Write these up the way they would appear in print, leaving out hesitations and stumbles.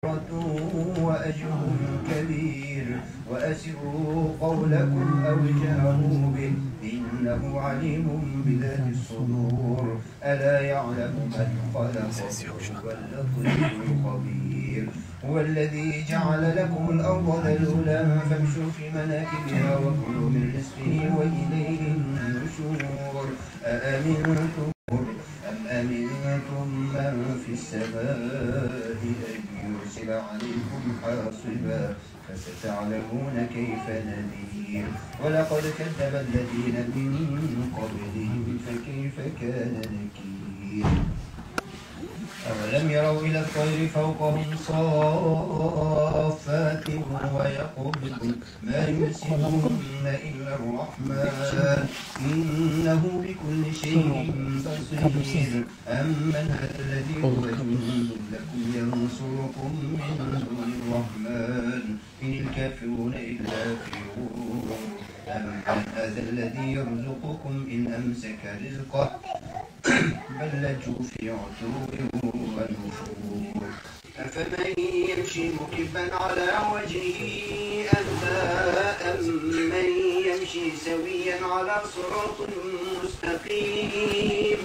وأجر كبير وأسروا قولكم أو اجهروا به إنه عليم بذات الصدور ألا يعلم من خلق وهو اللطيف الخبير هو الذي جعل لكم الأرض ذلولا فامشوا في مناكبها وكلوا من رزقه وإليه النشور أمنتم من في السماء أن يرسل عليكم حاصبا فستعلمون كيف نذير ولقد كذب الذين من قبلهم فكيف كان نكير أولم يروا إلى الطير فوقهم صافات ويقبضن ما يمسكهن إلا الرحمن إنه بكل شيء بصير أمن هذا الذي هو جند لكم ينصركم من دون الرحمن إن الكافرون إلا في غرور أمن هذا الذي يرزقكم إن أمسك رزقه بل لجوا في عتو ونفور أفمن يمشي مكبا على وجهه أهدى من يمشي سويا على صراط مستقيم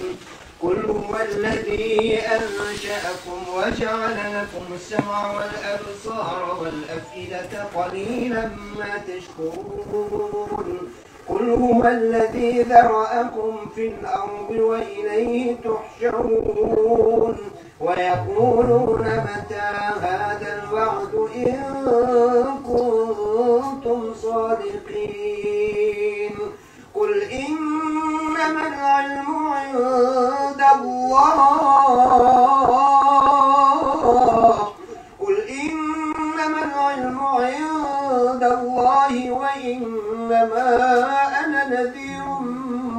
قل هو الذي أنشأكم وجعل لكم السمع والأبصار والأفئدة قليلا ما تشكرون قل هو الذي ذرأكم في الأرض وإليه تحشرون ويقولون متى هذا الوعد إن كنتم صادقين قل إنما العلم عند الله وإنما أنا نذير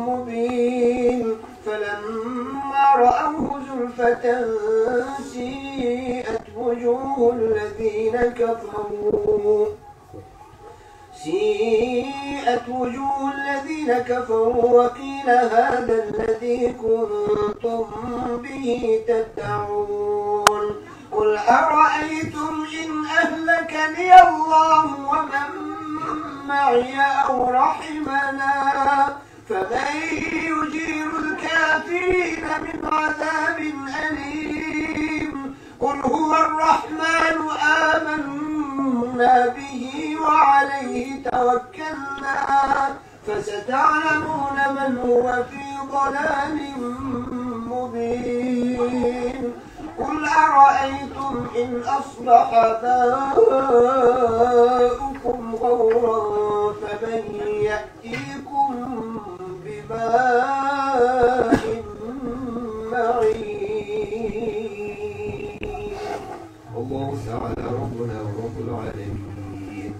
مبين فلما رأوه زلفة سيئت وجوه الذين كفروا وقيل هذا الذي كنتم به تدعون قل أرأيتم إن أهلكني الله ومن معي أو رحمنا فمن يجير الكافرين من عذاب أليم قل هو الرحمن آمنا به وعليه توكلنا فستعلمون من هو في ضلال مبين قل أرأيتم إن أصبح ماؤكم غورا فمن يأتيكم بماء معين الله تعالى ربنا ورب العالمين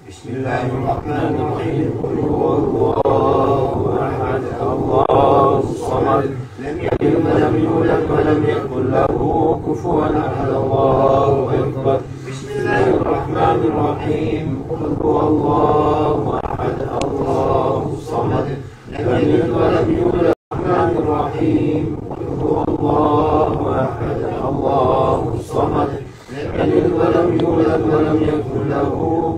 بسم الله الرحمن الرحيم قل هو الله أحد الله الصمد لم يلد ولم يولد ولم يكن له كفوا أحد الله أكبر بسم الله الرحمن الرحيم قل هو الله أحد الله الصمد لم يلد ولم يولد الرحمن الرحيم قل هو الله أحد الله الصمد لم يلد ولم يولد ولم يكن له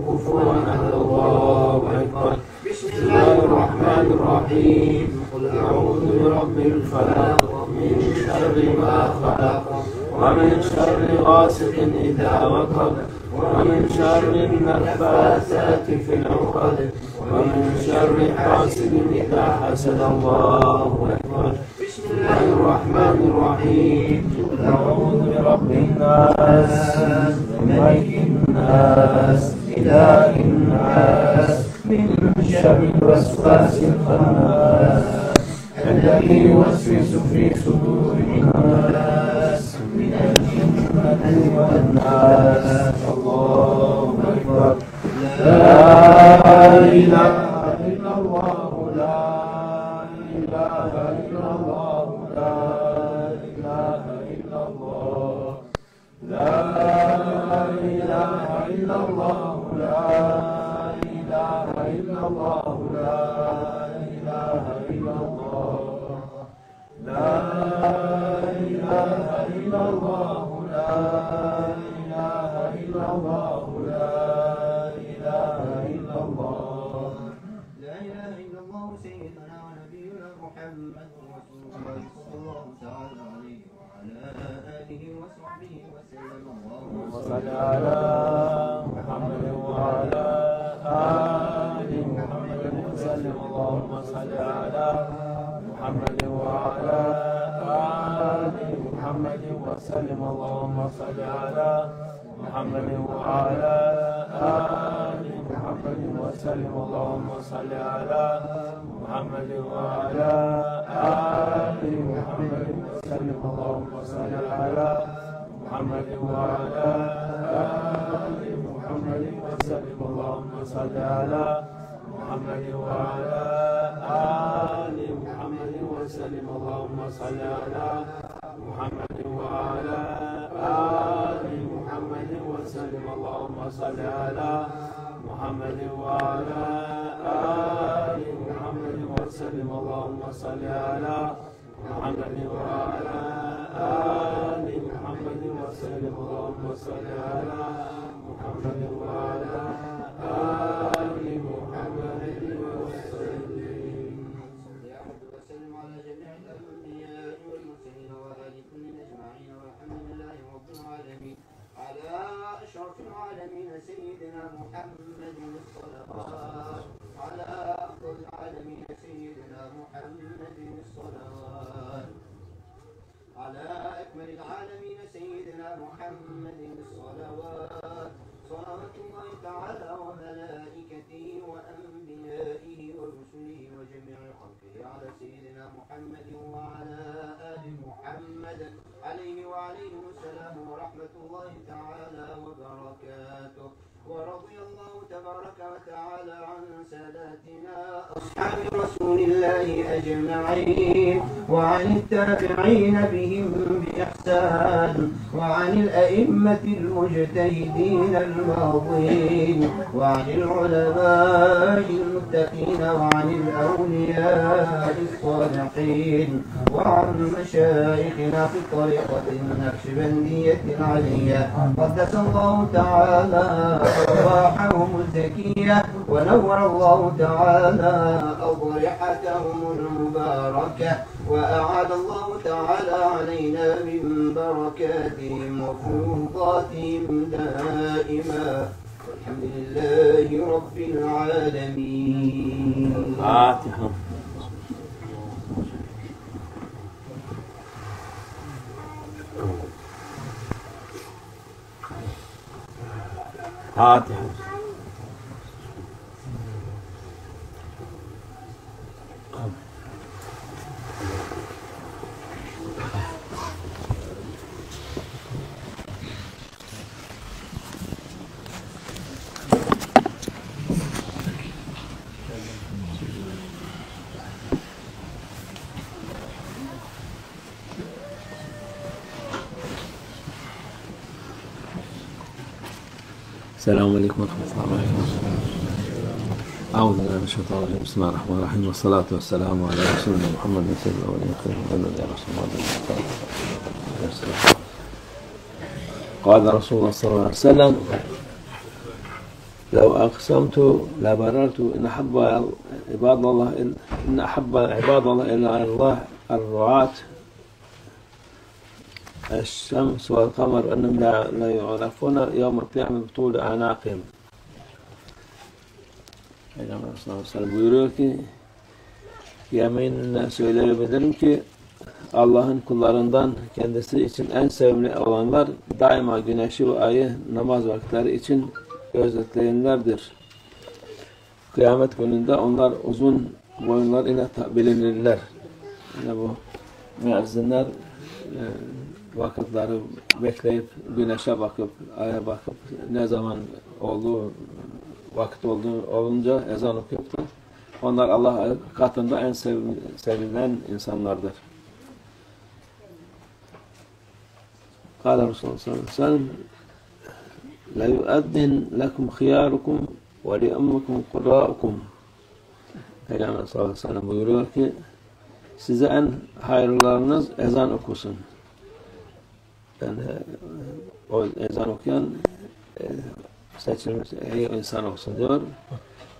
كفوا أحد الله أكبر بسم الله الرحمن الرحيم قل أعوذ برب الفلق من شر ما خلق ومن شر غاسق إذا وقب ومن شر النفاثات في العقد ومن شر حاسد إذا حسد الله أكبر بسم الله الرحمن الرحيم قل أعوذ برب الناس ملك الناس إله الناس من شر الوسواس الخناس الذي يوسوس في صدور الناس من الجنة والناس الله أكبر لا إله إلا الله لا إله إلا الله لا إله إلا الله لا إله إلا الله لا إله إلا الله لا إله إلا الله لا إله إلا الله لا إله إلا الله لا إله إلا الله لا إله إلا الله سيدنا ونبينا محمد رسول الله صلى الله تعالى عليه وعلى آله وصحبه وسلم اللهم صل على محمد وعلى آل محمد وسلم اللهم صل على محمد وعلى آل محمد وسلم اللهم صل على محمد وعلى آل محمد وسلم اللهم صل على محمد وعلى آل محمد وسلم اللهم صل على محمد وعلى آل محمد وسلم اللهم صل على محمد وعلى آل محمد وسلم اللهم صل على محمد وعلى آل محمد وسلم اللهم صل على محمد وعلى آل محمد وسلم اللهم صل على محمد وعلى آل محمد وسلم اللهم صل على محمد وعلى آل محمد وسلم وسلم على جميع الأنبياء والمرسلين وآل كل أجمعين والحمد لله رب العالمين على أشرف العالمين سيدنا محمد الصلوات على أفضل العالمين سيدنا محمد الصلوات على أكمل العالمين سيدنا محمد الصلوات صلوات الله تعالى وملائكته وأنبيائه ورسله وجميع خلقه على سيدنا محمد وعلى آل محمد عليه وعليهم السلام ورحمة الله تعالى وبركاته ورضي الله تبارك وتعالى عن ساداتنا أصحاب رسول الله أجمعين وعن التابعين بهم بإحسان وعن الأئمة المجتهدين الماضين وعن العلماء المتقين وعن الأولياء الصالحين وعن مشايخنا في الطريقة النقشبندية العلية قدس الله تعالى أرواحهم الزكية ونور الله تعالى أضرحتهم المباركة وأعاد الله تعالى علينا من بركاتهم وفروضاتهم دائما والحمد لله رب العالمين. فاتحة. فاتحة. السلام عليكم ورحمة الله وبركاته. أعوذ بالله من الشيطان الرجيم. بسم الله الرحمن الرحيم والصلاة والسلام على رسولنا محمد سيد الأولين والآخرين يا رسول الله. قال رسول الله صلى الله عليه وسلم: لو أقسمت لبررت إن أحب عباد الله إلا الله الرعاة الشمس والقمر أنهم لا يعرفون يوم القيامة بطول أعناقهم. Peygamber sallallahu aleyhi ve sellem buyuruyor ki, yeminle söyleyebilirim ki Allah'ın kullarından kendisi için en sevimli olanlar daima güneşi ve ayı namaz vakitleri için gözetleyenlerdir. Kıyamet gününde onlar uzun boyunlar ile bilinirler. Yani bu müezzinler vakitleri bekleyip güneşe bakıp aya bakıp ne zaman olduğu vakit olunca ezan okuyup da onlar Allah katında en sevilen insanlardır. Kâle Resulullah sallallahu aleyhi ve sellem: "La yu'addin lekum khiyârukum ve li ummikum kurâukum." Peygamber sallallahu aleyhi ve sellem buyuruyor ki, size en hayırlılarınız ezan okusun. Yani o ezan okuyan seçilmiş iyi insan olsun diyor.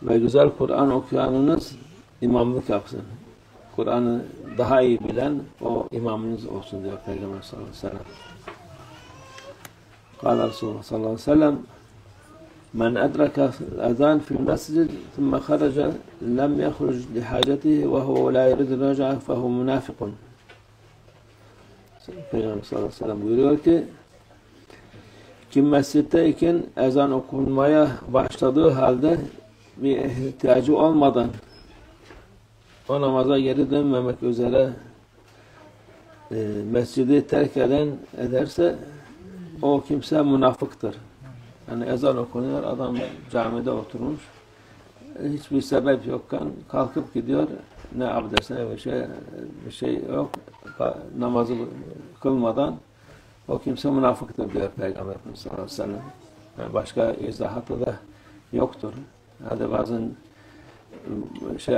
Ve güzel Kur'an okuyanınız imamlık yapsın. Kur'an'ı daha iyi bilen o imamınız olsun diyor Peygamber sallallahu aleyhi ve sellem. Kâle Resulullah sallallahu aleyhi ve sellem men edrake ezan fil mescid thumma kharaca lem yahruc li hacetihi ve huve la yuridu raca'a fehu münafikun. Peygamber sallallahu aleyhi ve sellem buyuruyor ki kim mescitteyken ezan okunmaya başladığı halde bir ihtiyacı olmadan o namaza geri dönmemek üzere mescidi terk ederse o kimse münafıktır. Yani ezan okunuyor, adam camide oturmuş, hiçbir sebep yokken kalkıp gidiyor, ne abdest ne bir şey yok, namazı kılmadan o kimse münafıktır diyor Peygamber sallallahu aleyhi ve sellem. Yani başka izahatı da yoktur. Hadi bazen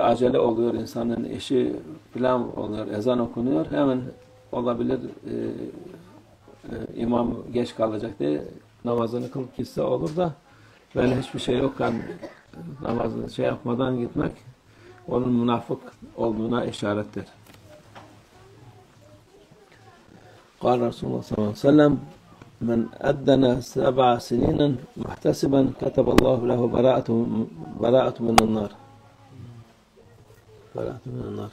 acele oluyor, insanın işi falan oluyor, ezan okunuyor, hemen olabilir imam geç kalacak diye namazını kılıp gitse olur da böyle hiçbir şey yokken namazını yapmadan gitmek onun münafık olduğuna işarettir. قال رسول الله صلى الله عليه وسلم من أذن 7 سنين محتسبا كتب الله له براءة من النار. براءة من النار.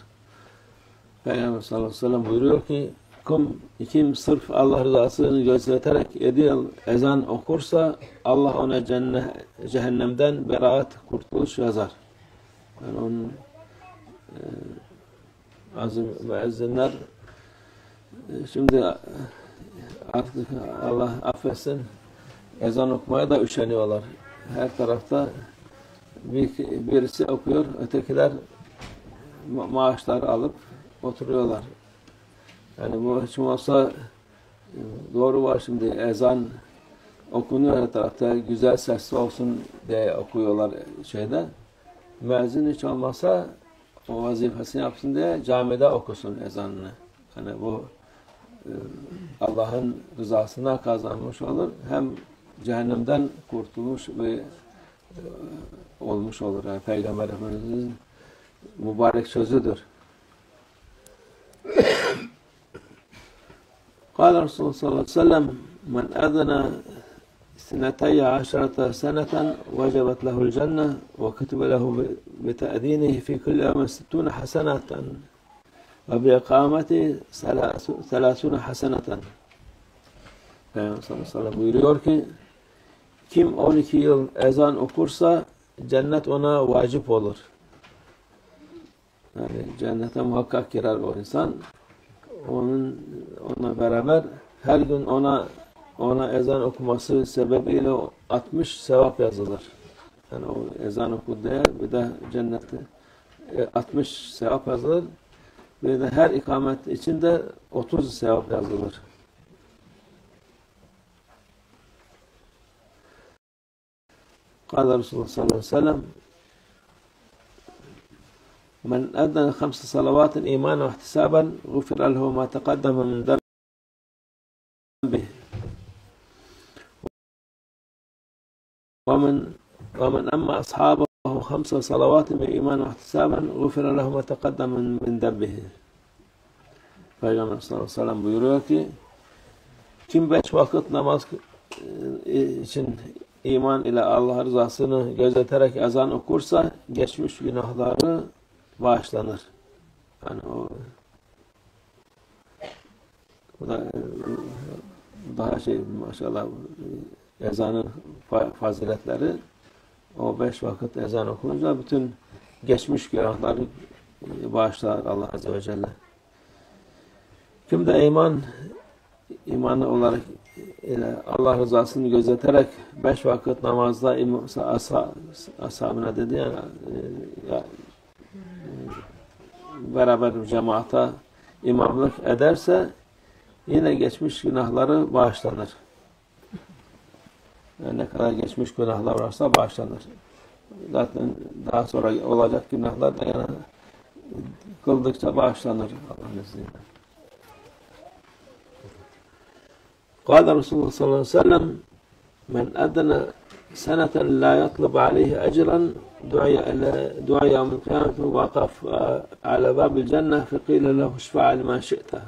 Peygamber sallallahu aleyhi ve sellem buyuruyor ki kim sırf Allah rızasını gözeterek 7 yıl ezan okursa Allah ona cehennemden beraat, kurtuluş yazar. Yani onun azim ve ezinler şimdi artık Allah affetsin ezan okumaya da üşeniyorlar. Her tarafta birisi okuyor, ötekiler maaşları alıp oturuyorlar. Yani bu hiç olsa doğru var, şimdi ezan okunuyor her tarafta, güzel sesli olsun diye okuyorlar şeyde. Müezzin hiç olmasa o vazifesini yapsın diye camide okusun ezanını. Yani bu Allah'ın rızasına kazanmış olur. Hem cehennemden kurtulmuş ve olmuş olur. Yani Peygamber Efendimiz'in mübarek sözüdür. قال رسول الله صلى الله عليه وسلم من أذن 12 سنة وجبت له الجنة وكتب له بتأذينه في كل يوم 60 حسنة وبإقامته 30 حسنة. Peygamber sallallahu aleyhi ve sellem buyuruyor ki kim 12 yıl ezan okursa cennet ona vacip olur. Yani cennete muhakkak girer o insan. Onunla beraber her gün ona ezan okuması sebebiyle 60 sevap yazılır. Yani o ezan okudu diye bir de cennette 60 sevap yazılır. Bir de her ikamet için de 30 sevap yazılır. قال Resulullah sallallahu aleyhi ve sellem من أذن 5 صلوات إيمانا واحتسابا غفر له ما تقدم من ذنبه ومن أما أصحابه 5 صلوات إيمانا واحتسابا غفر له ما تقدم من ذنبه. Peygamber sallallahu aleyhi ve sellem buyuruyor ki kim 5 vakit namaz için iman ile Allah rızasını gözeterek ezan okursa geçmiş günahları bağışlanır. Yani o da daha maşallah ezanın faziletleri o 5 vakit ezan okununca bütün geçmiş günahları bağışlar Allah azze ve celle. Kim de imanı olarak Allah rızasını gözeterek 5 vakit namazda ashabına dedi yani beraber cemaata imamlık ederse yine geçmiş günahları bağışlanır. Yani ne kadar geçmiş günahlar varsa bağışlanır. Zaten daha sonra olacak günahlar da yani kıldıkça bağışlanır Allah'ın izniyle. قال رسول الله صلى الله عليه وسلم men adana seneten la yatlub aleyhi ecran du'a yevmil kıyameti vakaf ala babil cennet fekile lehu şfa'a limen şi'te.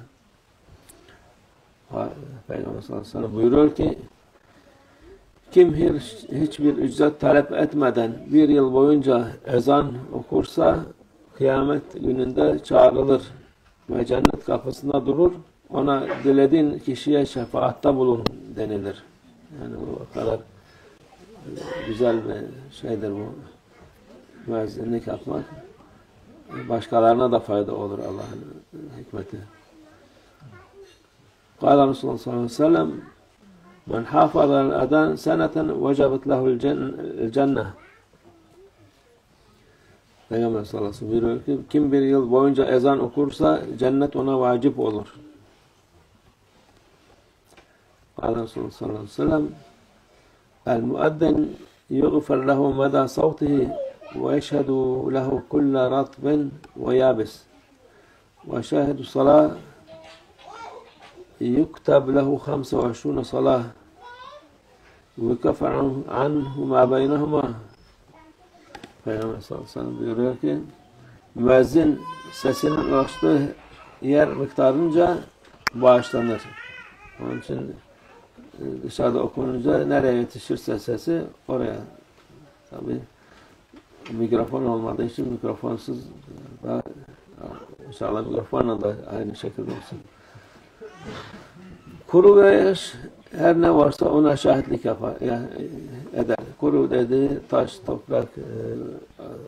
Peygamber sallallahu aleyhi ve sellem buyuruyor ki kim hiçbir ücret talep etmeden bir yıl boyunca ezan okursa kıyamet gününde çağrılır ve cennet kapısında durur. Ona dilediğin kişiye şefaatta bulun denilir. Yani bu kadar güzel bir şeydir bu. Müezzinlik yapmak. Başkalarına da fayda olur Allah'ın hikmeti. Kâle Resulullah sallallahu aleyhi ve sellem men hafazal adan seneten vecebet lehul cennet. Peygamber sallallahu aleyhi ve sellem buyuruyor ki kim bir yıl boyunca ezan okursa cennet ona vacip olur. Kâle Resulullah sallallahu aleyhi ve sellem el muaddin yuğfer lehu meda savtihi ve yeşhedü lehu kulle ratbin ve yabis ve şahidu salah يكتب له 25 صلاة ويكفر عنه ما بينهما. Peygamber sallallahu aleyhi ve sellem buyuruyor ki müezzin sesinin ulaştığı yer miktarınca bağışlanır. Onun için dışarıda okununca nereye yetişirse sesi oraya. Tabii mikrofon olmadığı için mikrofonsuz da inşallah mikrofonla da aynı şekilde olsun. Kuru ve yaş her ne varsa ona şahitlik eder. Kuru dediği taş, toprak,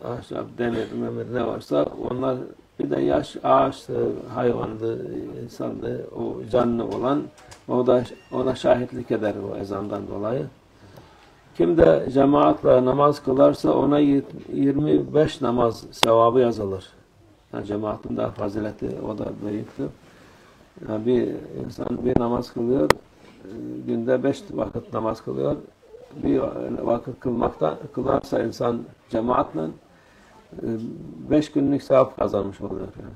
ahşap, demir, memir ne varsa onlar bir de yaş, ağaçtı, hayvandı, insandı, o canlı olan o da ona şahitlik eder o ezandan dolayı. Kim de cemaatle namaz kılarsa ona 25 namaz sevabı yazılır. Yani cemaatin daha fazileti o da büyüktür. Yani bir insan bir namaz kılıyor, günde 5 vakit namaz kılıyor. Bir vakit kılarsa insan cemaatle 5 günlük sevap kazanmış oluyor. Yani.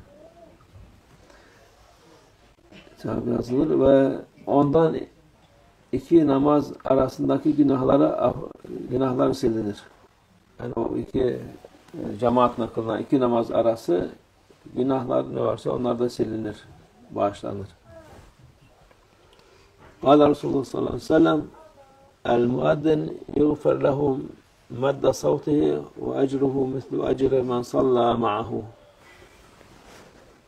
Sevap yazılır ve ondan 2 namaz arasındaki günahları silinir. Yani o 2 cemaatle kılınan 2 namaz arası günahlar ne varsa onlar da silinir. Bağışlanır. Kâle Resulullah sallallahu aleyhi ve sellem el muaddin yuğfer lehu medde savtihi ve ecruhu mislu ecri men salla ma'ahu.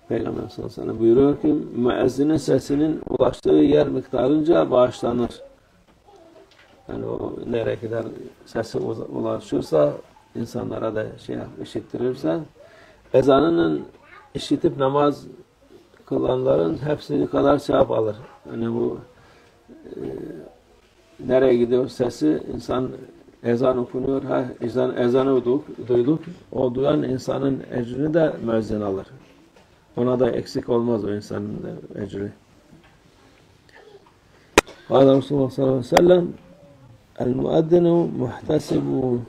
Peygamber sallallahu aleyhi ve sellem buyuruyor ki müezzinin sesinin ulaştığı yer miktarınca bağışlanır. Yani o nereye kadar sesi ulaşırsa insanlara da işittirirse ezanının işitip namaz kılanların hepsini kadar sevap alır. Yani bu nereye gidiyor sesi insan ezan okunuyor. Ezanı duyduk. O duyan insanın ecrini de müezzin alır. Ona da eksik olmaz o insanın ecri. Kâle Resulullah sallallahu aleyhi ve sellem el-muaddinu muhtesibu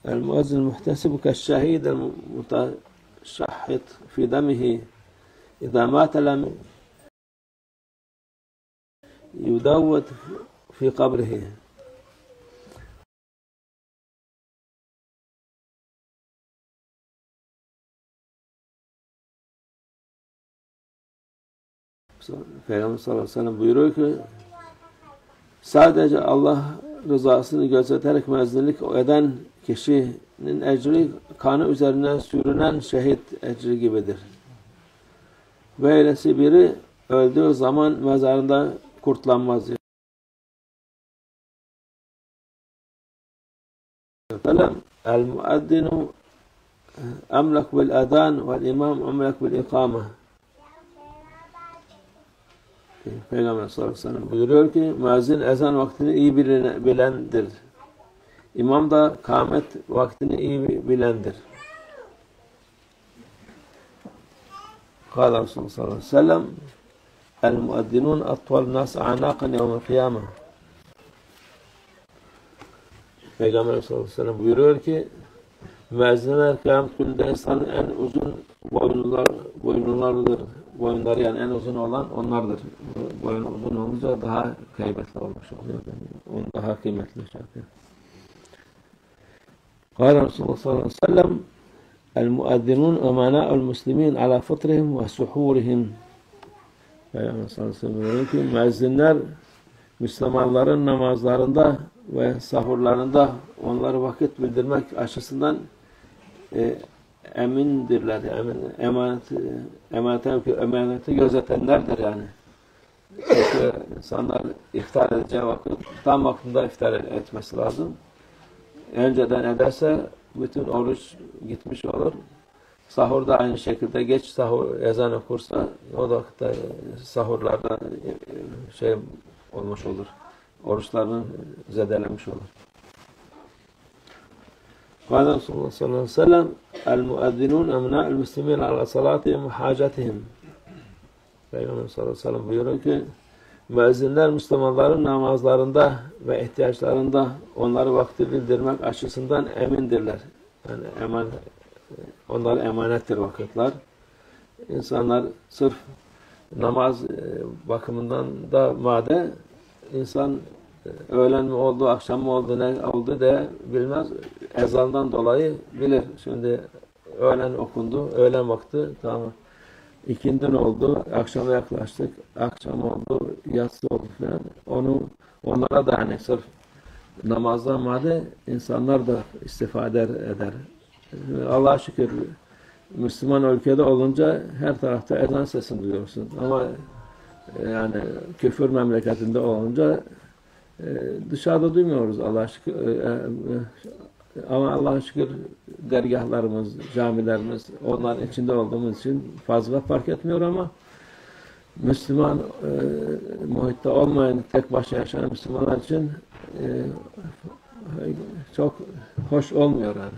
el-muazzin muhtesibu keşşehid el-mutaşahhid fi demihi İzâ mâte lem yudavvet fi kabrihi. Peygamber sallallahu aleyhi ve sellem buyuruyor ki sadece Allah rızasını gözeterek müezzinlik eden kişinin ecri kanı üzerinden sürünen şehit ecri gibidir. Böylesi biri öldüğü zaman mezarında kurtlanmaz. El-muaddinu emlek bil adan vel imam emlek bil ikame. Peygamber sallallahu aleyhi ve sellem buyuruyor ki müezzin ezan vaktini iyi bilendir. İmam da kâmet vaktini iyi bilendir. Kâle Resulullah sallallahu aleyhi ve sellem el-muaddinun atval nas anakan yevmel kıyame. Peygamber sallallahu aleyhi ve sellem buyuruyor ki müezzinler kıyamet gününde insanın en uzun boyunlarıdır. boyunları yani en uzun olan onlardır. Boyun uzun olunca daha kıymetli olmuş oluyor. Onu daha kıymetli şey yapıyor. Kâle Resulullah sallallahu aleyhi ve sellem el-muadzinun emanâ'ul muslimin ala fıtrihim ve suhurihim. Peygamber sallallahu aleyhi ve sellem diyor ki müezzinler Müslümanların namazlarında ve sahurlarında onları vakit bildirmek açısından emindirler. Emaneti gözetenlerdir yani. Çünkü insanlar iftar edeceği vakit tam vaktinde iftar etmesi lazım. Önceden ederse bütün oruç gitmiş olur. Sahur da aynı şekilde geç sahur ezan okursa o da vakitte sahurlarda şey olmuş olur. Oruçlarını zedelemiş olur. Kâle Resulullah sallallahu aleyhi ve sellem el-muadzinun emnâ'ul müslimîn ala salâtihim ve hâcetihim. Peygamber sallallahu aleyhi ve sellem buyuruyor ki müezzinler Müslümanların namazlarında ve ihtiyaçlarında onları vakti bildirmek açısından emindirler. Yani onlar emanettir vakitler. İnsanlar sırf namaz bakımından da madde insan öğlen mi oldu, akşam mı oldu, ne oldu de bilmez. Ezandan dolayı bilir. Şimdi öğlen okundu, öğlen vakti tamam. İkindin oldu, akşama yaklaştık, akşam oldu, yatsı oldu falan. Onlara da hani sırf namazdan madde insanlar da istifade eder. Allah'a şükür Müslüman ülkede olunca her tarafta ezan sesini duyuyorsun. Ama yani küfür memleketinde olunca dışarıda duymuyoruz Allah'a şükür. Ama Allah'a şükür dergahlarımız, camilerimiz onların içinde olduğumuz için fazla fark etmiyor ama Müslüman muhitte olmayan, tek başına yaşayan Müslümanlar için çok hoş olmuyor yani.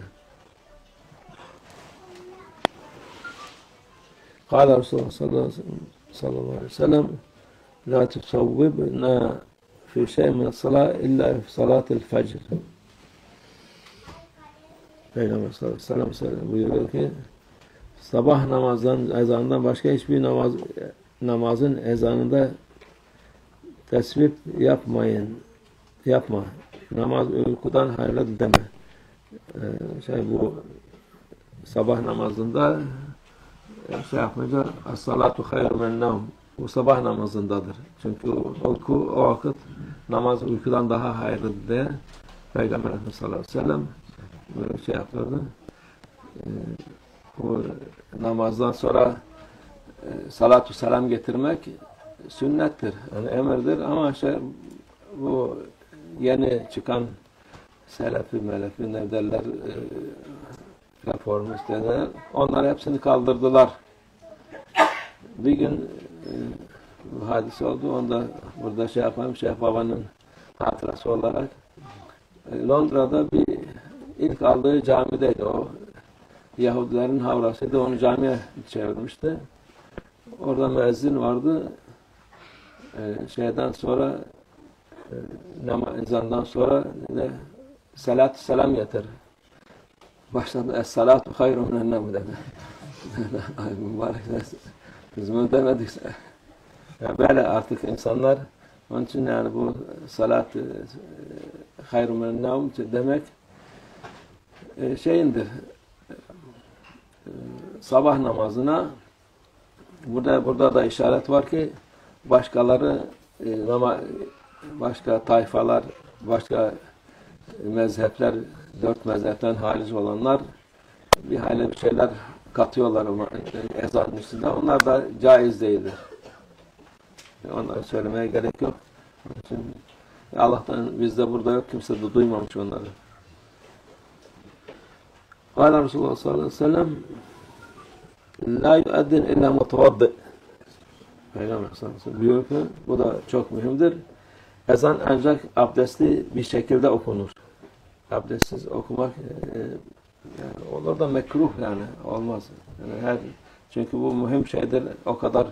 Kâle Resulullah sallallahu aleyhi ve sellem la tusavvibna fi şey min as-salâ illa fi salâtil fecr. Peygamber sallallahu aleyhi ve sellem buyuruyor ki sabah ezanından başka hiçbir namazın ezanında tesvip yapma. Namaz uykudan hayırlıdır deme. Bu sabah namazında yapmayınca as-salatu hayrun min-nevm. Bu sabah namazındadır. Çünkü o vakit namaz uykudan daha hayırlıdır diye Peygamber Efendimiz sallallahu aleyhi ve sellem böyle yapıyordu. Bu namazdan sonra salatu selam getirmek sünnettir. Yani emirdir ama bu yeni çıkan selefi ne derler reformistler onlar hepsini kaldırdılar. Bir gün bu hadise oldu. Onda burada yapalım. Şeyh Baba'nın hatırası olarak Londra'da ilk aldığı camideydi o. Yahudilerin havrasıydı. Onu camiye çevirmişti. Orada müezzin vardı. Şeyden sonra ezandan sonra salat selam getir. Başladı es-salatu hayrun mine'n-nevm dedi. Ay mübarek biz bunu demedik. Yani böyle artık insanlar onun için yani bu salat hayrun mine'n-nevm demek şeyindir. Sabah namazına burada da işaret var ki başkaları başka tayfalar, başka mezhepler, 4 mezhepten hariç olanlar bir şeyler katıyorlar ezanın üstünde. Onlar da caiz değildir. Onları söylemeye gerek yok. Onun için Allah'tan bizde burada yok. Kimse de duymamış onları. Kâle Resulullah sallallahu aleyhi ve sellem la yu'eddin illa mutavaddi. Peygamber sallallahu aleyhi ve sellem diyor ki bu da çok mühimdir. Ezan ancak abdestli bir şekilde okunur. Abdestsiz okumak yani olur da mekruh yani olmaz. Yani çünkü bu mühim şeydir. O kadar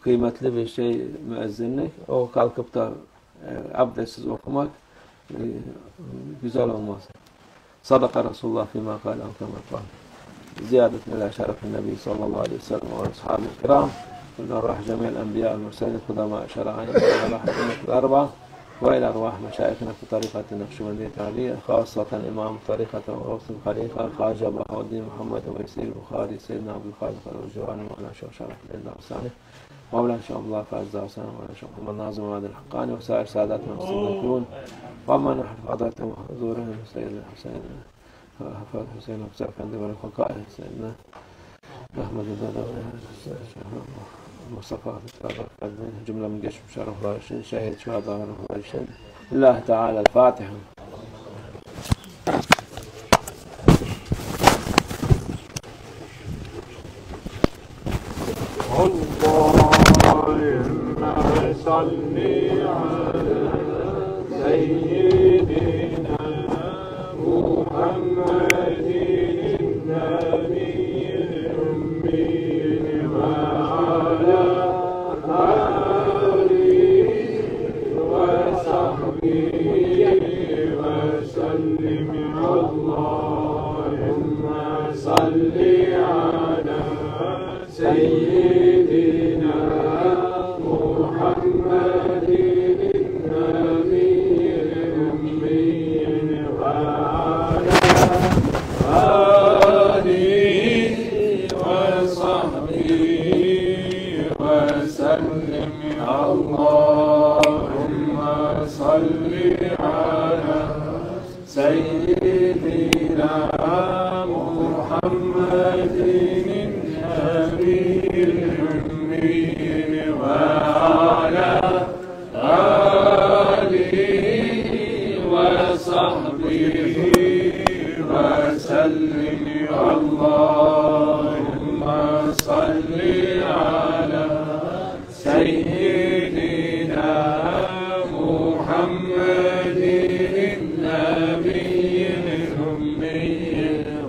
kıymetli bir şey müezzinlik. O kalkıp da abdestsiz okumak güzel olmaz. Sadaka Resulullah fîmâ kâle. زيادة إلى شرف النبي صلى الله عليه وسلم وأصحابه الكرام، وإلى أرواح جميع الأنبياء والمرسلين القدماء شرعين، وإلى أرواح الأمة الأربعة، وإلى أرواح مشايخنا في طريقة النقشبندية التعلية، خاصة إمام طريقة وغوث الخليفة الخواجة بهاء الدين محمد ويسير البخاري سيدنا عبد الخالق الجواني مولانا شيخ شرف الله الثاني، مولانا شيخ عبد الله فاز وسلم، مولانا شيخ محمد ناظم وعبد الحقاني، وسائر ساداتنا المستضيفون، ومن نحن حضرتهم وحضورهم سيدنا حسين حفاظ حسين أبو أفندي والخلقاء سيدنا أحمد البدوي مصطفى جملة من جيش مشرف راشد شهيد شهداء راشد الله تعالى. الفاتحة. اللهم صل على سيدنا محمد النبي الأمي وعلى آله وصحبه وسلم. اللهم صل على سيدنا محمد النبي الأمي وعلى آله وصحبه وسلم. اللهم صل على سيدنا محمد النبي الأمي وعلى آله وصحبه وسلم. اللهم صل على سيدنا محمد النبي الأمي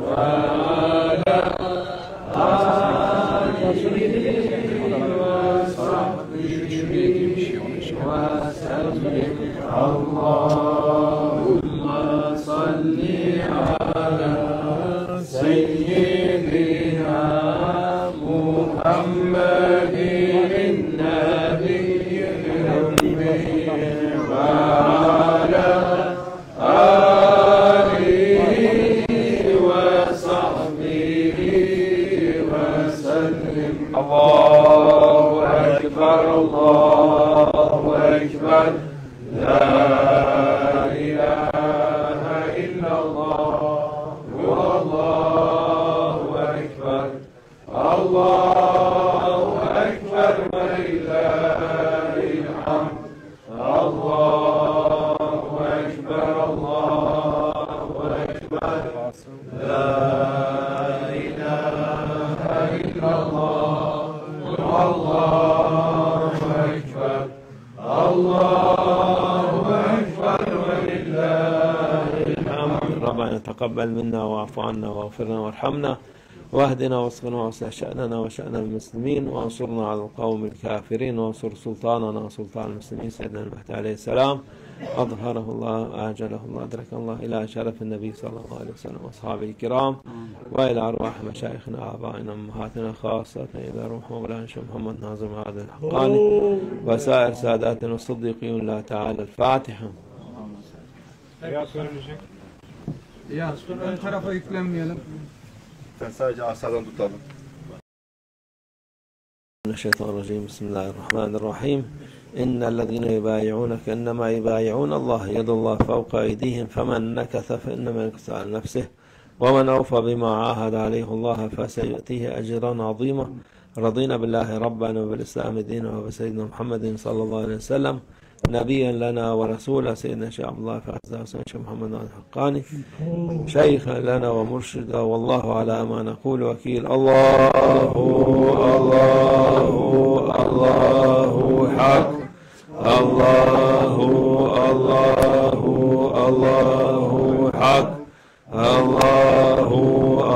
وعلى آله وصحبه وسلم. اللهم صل على سيدنا محمد النبي الأمي وعلى آله وصحبه وسلم. الله أكبر الله أكبر لا إله إلا الله والله أكبر. الله أكبر ولله الحمد. الله أكبر الله أكبر لا إله إلا الله والله أكبر. الله أكبر ولله الحمد. ربنا تقبل منا واعف عنا واغفرنا وارحمنا واهدنا واصلنا واصلح شأننا وشأن المسلمين وانصرنا على القوم الكافرين وانصر سلطاننا سلطان المسلمين سيدنا المهدي عليه السلام أظهره الله آجله الله أدرك الله إلى شرف النبي صلى الله عليه وسلم وأصحابه الكرام وإلى أرواح مشايخنا آبائنا أمهاتنا خاصة إلى روح مولانا شيخ محمد ناظم هذا الحقاني وسائر ساداتنا الصديقين الله تعالى. الفاتحة. Ya ön tarafa yüklenmeyelim. Sen sadece asadan tutalım. من الشيطان الرجيم. بسم الله الرحمن الرحيم. إن الذين يبايعونك إنما يبايعون الله يد الله فوق أيديهم فمن نكث فإنما ينكث على نفسه ومن أوفى بما عاهد عليه الله فسيؤتيه أجرا عظيما. رضينا بالله ربنا وبالإسلام دينا وبسيدنا محمد صلى الله عليه وسلم نبيا لنا ورسولا. سيدنا شيخ عبد الله فاز وسيدنا شيخ محمد الحقاني شيخا لنا ومرشدا والله على ما نقول وكيل. الله الله الله حق. الله الله الله حق. الله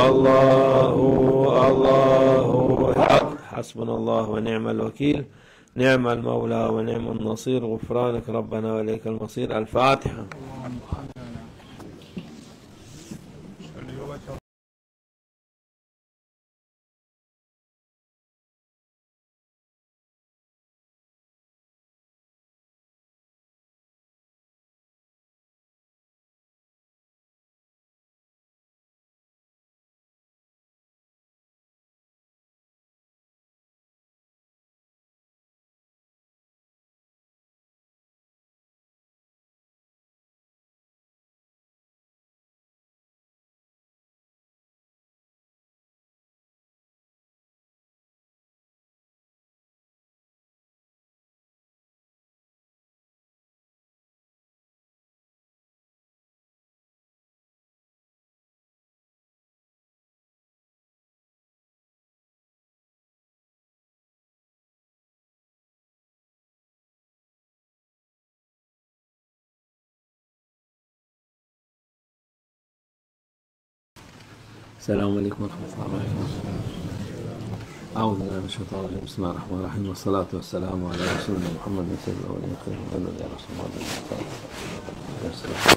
الله الله حق. حسبنا الله ونعم الوكيل نعم المولى ونعم النصير. غفرانك ربنا وإليك المصير. الفاتحة. Selamun Aleyküm ve Rahmetullahi ve Berekatuhu. Euzubillahimineşşeytanirracim. Bismillahirrahmanirrahim. Ve salatu ve selamu ala Resulina Muhammedin sallallahu aleyhi ve sellem.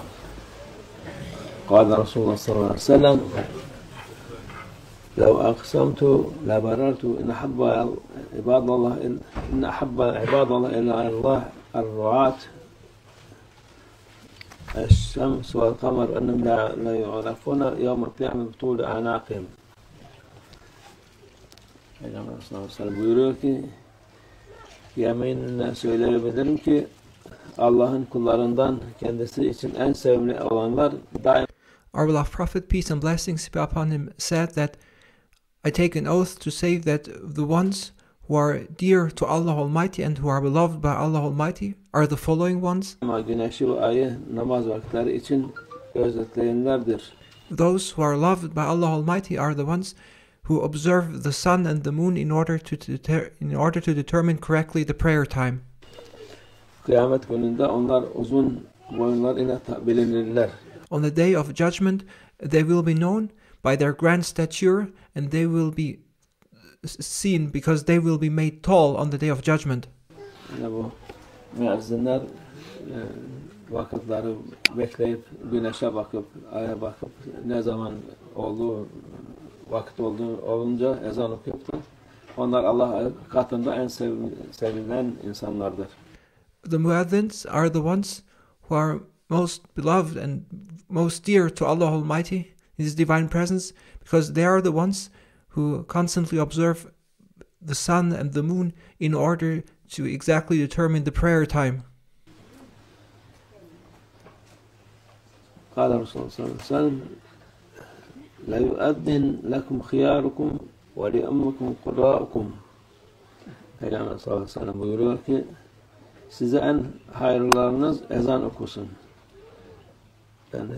قال رسول الله صلى الله عليه وسلم لو أقسمت لبررت إن أحب عباد الله إلا الله الرعاة الشمس والقمر أنهم لا يعرفون يوم القيامة بطول أعناقهم. Peygamber sallallahu aleyhi ve sellem buyuruyor ki yeminle söyleyebilirim ki Allah'ın kullarından kendisi için en sevimli olanlar daima. Our beloved Prophet, peace and blessings be upon him, said that I take an oath to say that the ones who are dear to Allah Almighty and who are beloved by Allah Almighty are the following ones. Güneşi ve ayı namaz vakitleri için gözetleyenlerdir. Those who are loved by Allah Almighty are the ones who observe the sun and the moon in order to determine correctly the prayer time. Kıyamet gününde onlar uzun boyunlar ile bilinirler. On the day of judgment, they will be known by their grand stature, and they will be seen because they will be made tall on the day of judgment. Yani bu müezzinler vakitleri bekleyip güneşe bakıp aya bakıp ne zaman olduğu vakit olunca ezan okuyup da onlar Allah katında en sevilen insanlardır. The muezzins are the ones who are most beloved and most dear to Allah Almighty in His divine presence, because they are the ones who constantly observe the sun and the moon in order to exactly determine the prayer time. قال رسول الله صلى الله عليه وسلم لا يؤذن لكم خياركم ولأمكم قراءكم. Peygamber sallallahu aleyhi ve sellem buyuruyor ki size en hayırlarınız ezan okusun. Yani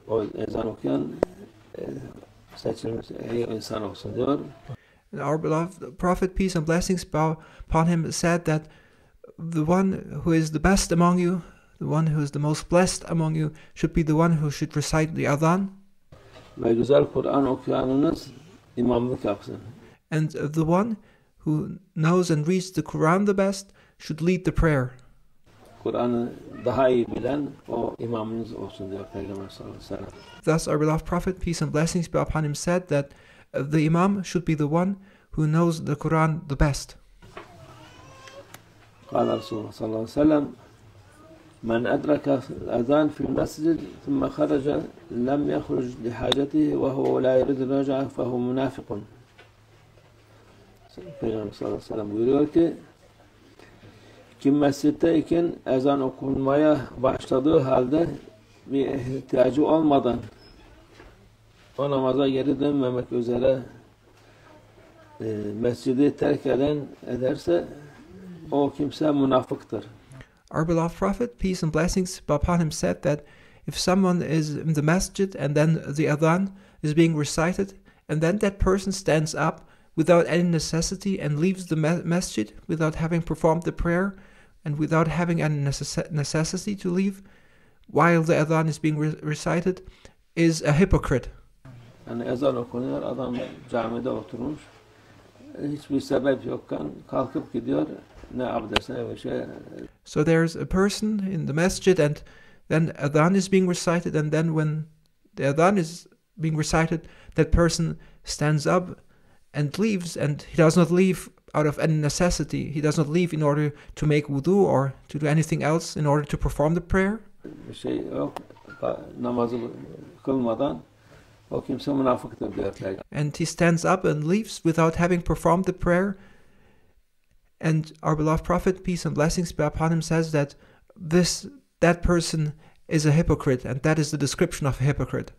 o ezan okuyan seçilmiş iyi insan olsun diyor. Our beloved Prophet, peace and blessings be upon him, said that the one who is the best among you, the one who is the most blessed among you, should be the one who should recite the adhan. Ve güzel Kur'an okuyanınız imamlık yapsın. And the one who knows and reads the Quran the best should lead the prayer. Kur'an'ı daha iyi bilen o imamınız olsun diyor Peygamber sallallahu aleyhi ve sellem. Thus our beloved Prophet, peace and blessings be upon him, said that the imam should be the one who knows the Quran the best. قال رسول الله صلى الله عليه وسلم من أدرك الأذان في المسجد ثم خرج لم يخرج لحاجته وهو لا يريد الرجعة فهو منافق. Peygamber sallallahu aleyhi ve sellem buyuruyor ki kim mescitteyken ezan okunmaya başladığı halde bir ihtiyacı olmadan o namaza geri dönmemek üzere mescidi terk ederse o kimse münafıktır. Our beloved Prophet, peace and blessings be upon him, said that if someone is in the masjid and then the adhan is being recited and then that person stands up without any necessity and leaves the masjid without having performed the prayer and without having any necessity to leave while the adhan is being recited, is a hypocrite. Yani ezan okunuyor, adam camide oturmuş, hiçbir sebep yokken kalkıp gidiyor, ne abdestine bir şey. So there's a person in the masjid and then adhan is being recited, and then when the adhan is being recited, that person stands up and leaves, and he does not leave out of any necessity. He does not leave in order to make wudu or to do anything else in order to perform the prayer. Bir şey yok, namazı kılmadan o kimse münafıktır diyor Peygamber. And he stands up and leaves without having performed the prayer. And our beloved Prophet, peace and blessings be upon him, says that that person is a hypocrite, and that is the description of a hypocrite.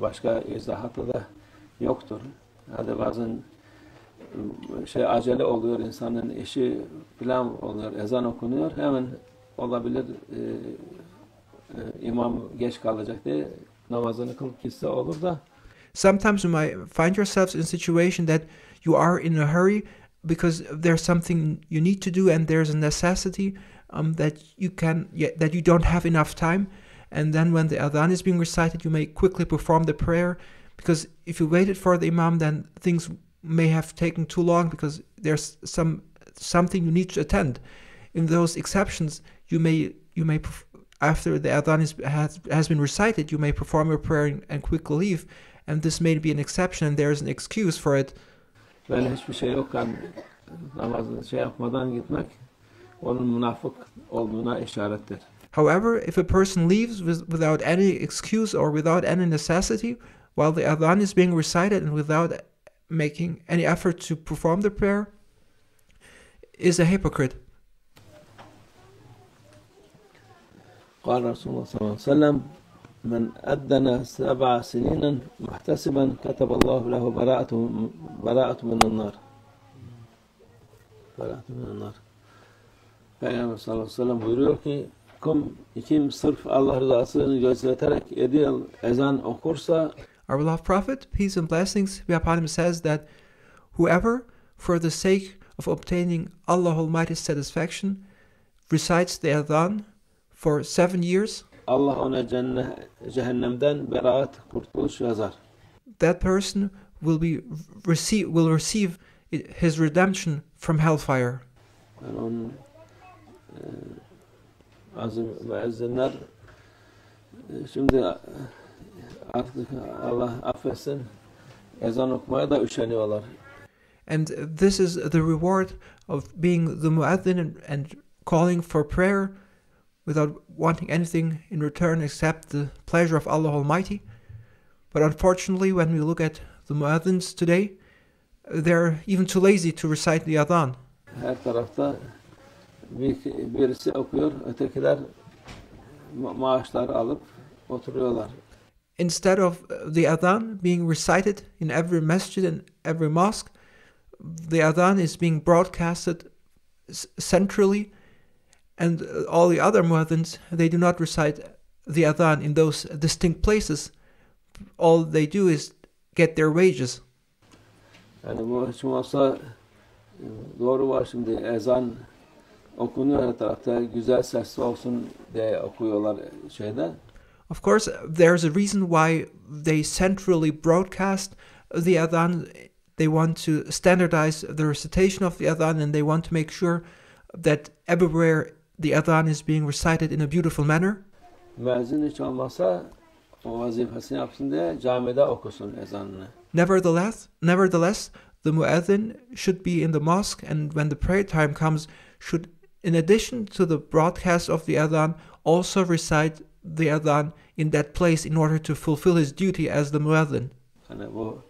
Başka izahatı da yoktur. Hadi bazen acele oluyor, insanın işi plan oluyor, ezan okunuyor, hemen olabilir imam geç kalacak diye namazını kılıp gitse olur da. Sometimes you might find yourselves in a situation that you are in a hurry because there's something you need to do and there's a necessity that you don't have enough time, and then when the adhan is being recited, you may quickly perform the prayer, because if you waited for the imam, then things may have taken too long because there's something you need to attend. In those exceptions, you may after the adhan has been recited, you may perform your prayer and quickly leave, and this may be an exception, and there is an excuse for it. Böyle hiçbir şey yokken namazını yapmadan gitmek onun münafık olduğuna işarettir. However, if a person leaves without any excuse or without any necessity, while the adhan is being recited and without making any effort to perform the prayer, is a hypocrite. قال رسول الله صلى الله عليه وسلم من أذن 7 سنين محتسبا كتب الله له براءة من النار. Peygamber sallallahu aleyhi ve sellem buyuruyor ki kim sırf Allah rızasını gözeterek 7 yıl ezan okursa, Our beloved Prophet, peace and blessings be upon him, says that whoever, for the sake of obtaining Allah Almighty's satisfaction, recites the adhan for 7 years, Allah ona cehennemden beraat, kurtuluş yazar. That person will receive his redemption from hellfire. Yani onun azim ve ezzinler şimdi artık Allah affetsin ezan okumaya da üşeniyorlar. And this is the reward of being the muaddin and calling for prayer without wanting anything in return except the pleasure of Allah Almighty. But unfortunately, when we look at the muaddins today, they're even too lazy to recite the adhan. Her tarafta birisi okuyor, ötekiler maaşlar alıp oturuyorlar. Instead of the adhan being recited in every masjid and every mosque, the adhan is being broadcasted centrally, and all the other muaddins, they do not recite the adhan in those distinct places. All they do is get their wages. Yani bu hiç olmazsa doğru var, şimdi ezan okunuyor her tarafta, güzel sesli olsun diye okuyorlar şeyde. Of course, there's a reason why they centrally broadcast the adhan. They want to standardize the recitation of the adhan, and they want to make sure that everywhere the adhan is being recited in a beautiful manner. Müezzin hiç olmazsa o vazifesini yapsın diye camide okusun ezanını. Nevertheless, the muaddin should be in the mosque, and when the prayer time comes, should, in addition to the broadcast of the adhan, also recite the adhan in that place in order to fulfill his duty as the muaddin. Yani bu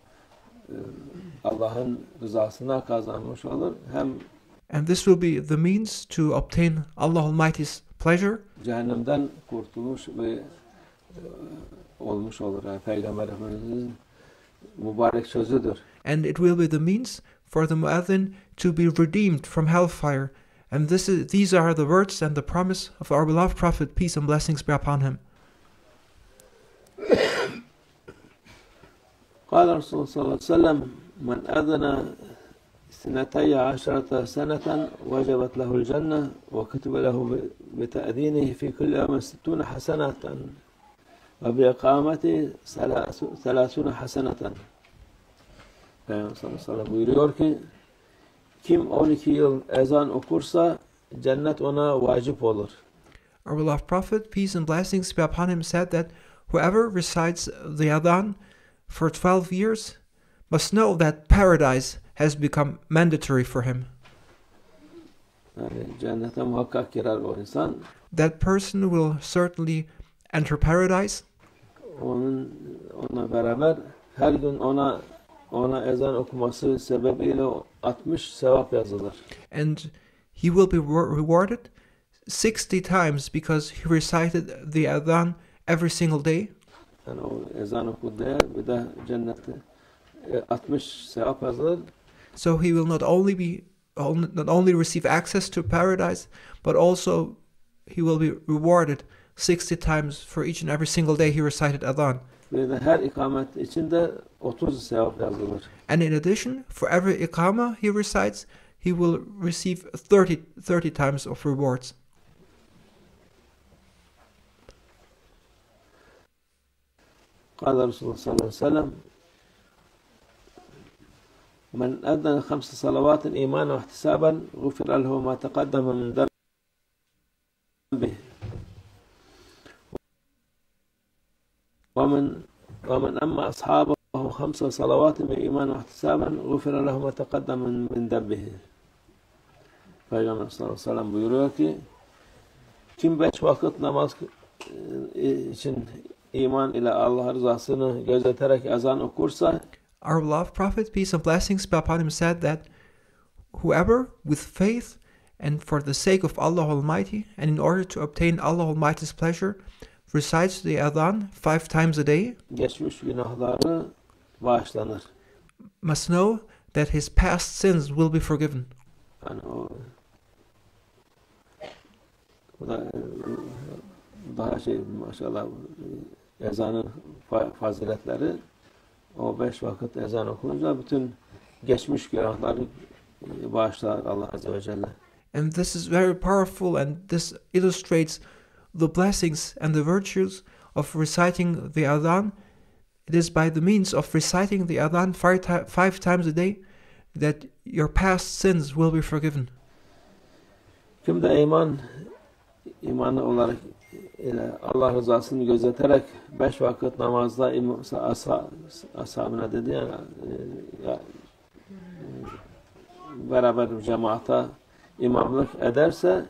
Allah'ın rızasına kazanmış olur. Hem And this will be the means to obtain Allah Almighty's pleasure. Cehennemden kurtulmuş ve olmuş olur. Yani Peygamber Efendimiz'in mübarek sözüdür. And it will be the means for the muaddin to be redeemed from hellfire. And these are the words and the promise of our beloved Prophet, peace and blessings be upon him. قال رسول الله صلى الله عليه وسلم من أذن 12 سنة وجبت له الجنة وكتب له بتأذينه في كل يوم 60 حسنة وبإقامته 30 حسنة. Peygamber sallallahu aleyhi ve sellem buyuruyor ki kim 12 yıl ezan okursa cennet ona vacip olur. Our beloved Prophet, peace and blessings be upon him, said that whoever recites the adhan for 12 years must know that paradise has become mandatory for him. Yani cennete muhakkak girer o insan. That person will certainly enter paradise. Ona beraber her gün ona ezan okuması sebebiyle 60 sevap yazılır. And he will be rewarded 60 times because he recited the adhan every single day. Yani o ezan okuduğu bir de cennette 60 sevap yazılır. So he will not only receive access to paradise, but also he will be rewarded 60 times for each and every single day he recited adhan. Bir de her ikamet içinde 30 sevap yazılır. And in addition, for every iqama he recites, he will receive 30 times of rewards. قال رسول الله صلى الله عليه وسلم من أذن 5 صلوات إيمانا واحتسابا غفر له ما تقدم من ذنبه ومن أما أصحابه 5 صلوات بإيمان واحتسابا غفر له ما تقدم من ذنبه. Peygamber sallallahu aleyhi ve sellem buyuruyor ki kim 5 vakit namaz için iman ile Allah rızasını gözeterek ezan okursa, Our beloved Prophet, peace and blessings be upon him, said that whoever with faith and for the sake of Allah Almighty and in order to obtain Allah Almighty's pleasure recites the adhan 5 times a day geçmiş günahları bağışlanır. must know that his past sins will be forgiven. Yani bu da daha maşallah ezanın faziletleri, o 5 vakit ezan okununca bütün geçmiş günahları bağışlar Allah Azze ve Celle. And this is very powerful, and this illustrates the blessings and the virtues of reciting the adhan. It is by the means of reciting the adhan 5 times a day that your past sins will be forgiven. Kim de imanı olarak Allah rızasını gözeterek 5 vakit namazda ashabına dedi yani beraber cemaata imamlık ederse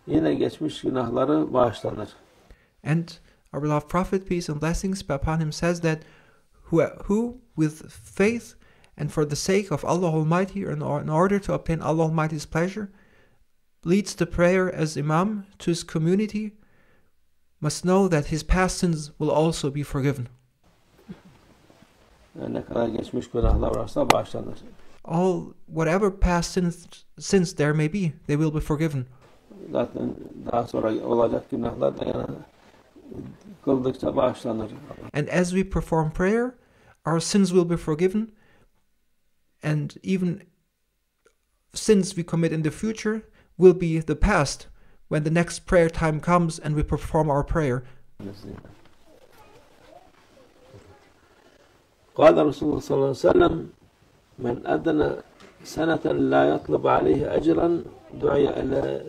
yine geçmiş günahları bağışlanır. And our beloved Prophet, peace and blessings be upon him, says that who with faith and for the sake of Allah Almighty, in order to obtain Allah Almighty's pleasure, leads the prayer as imam to his community, must know that his past sins will also be forgiven. Yani ne kadar geçmiş günahlar varsa bağışlanır. Whatever past sins there may be, they will be forgiven. Zaten daha sonra olacak günahlar da yani kıldıkça bağışlanır. And as we perform prayer, our sins will be forgiven, and even sins we commit in the future will be the past when the next prayer time comes and we perform our prayer. قال رسول الله صلى الله عليه وسلم من أذن سنة لا يطلب عليه أجرا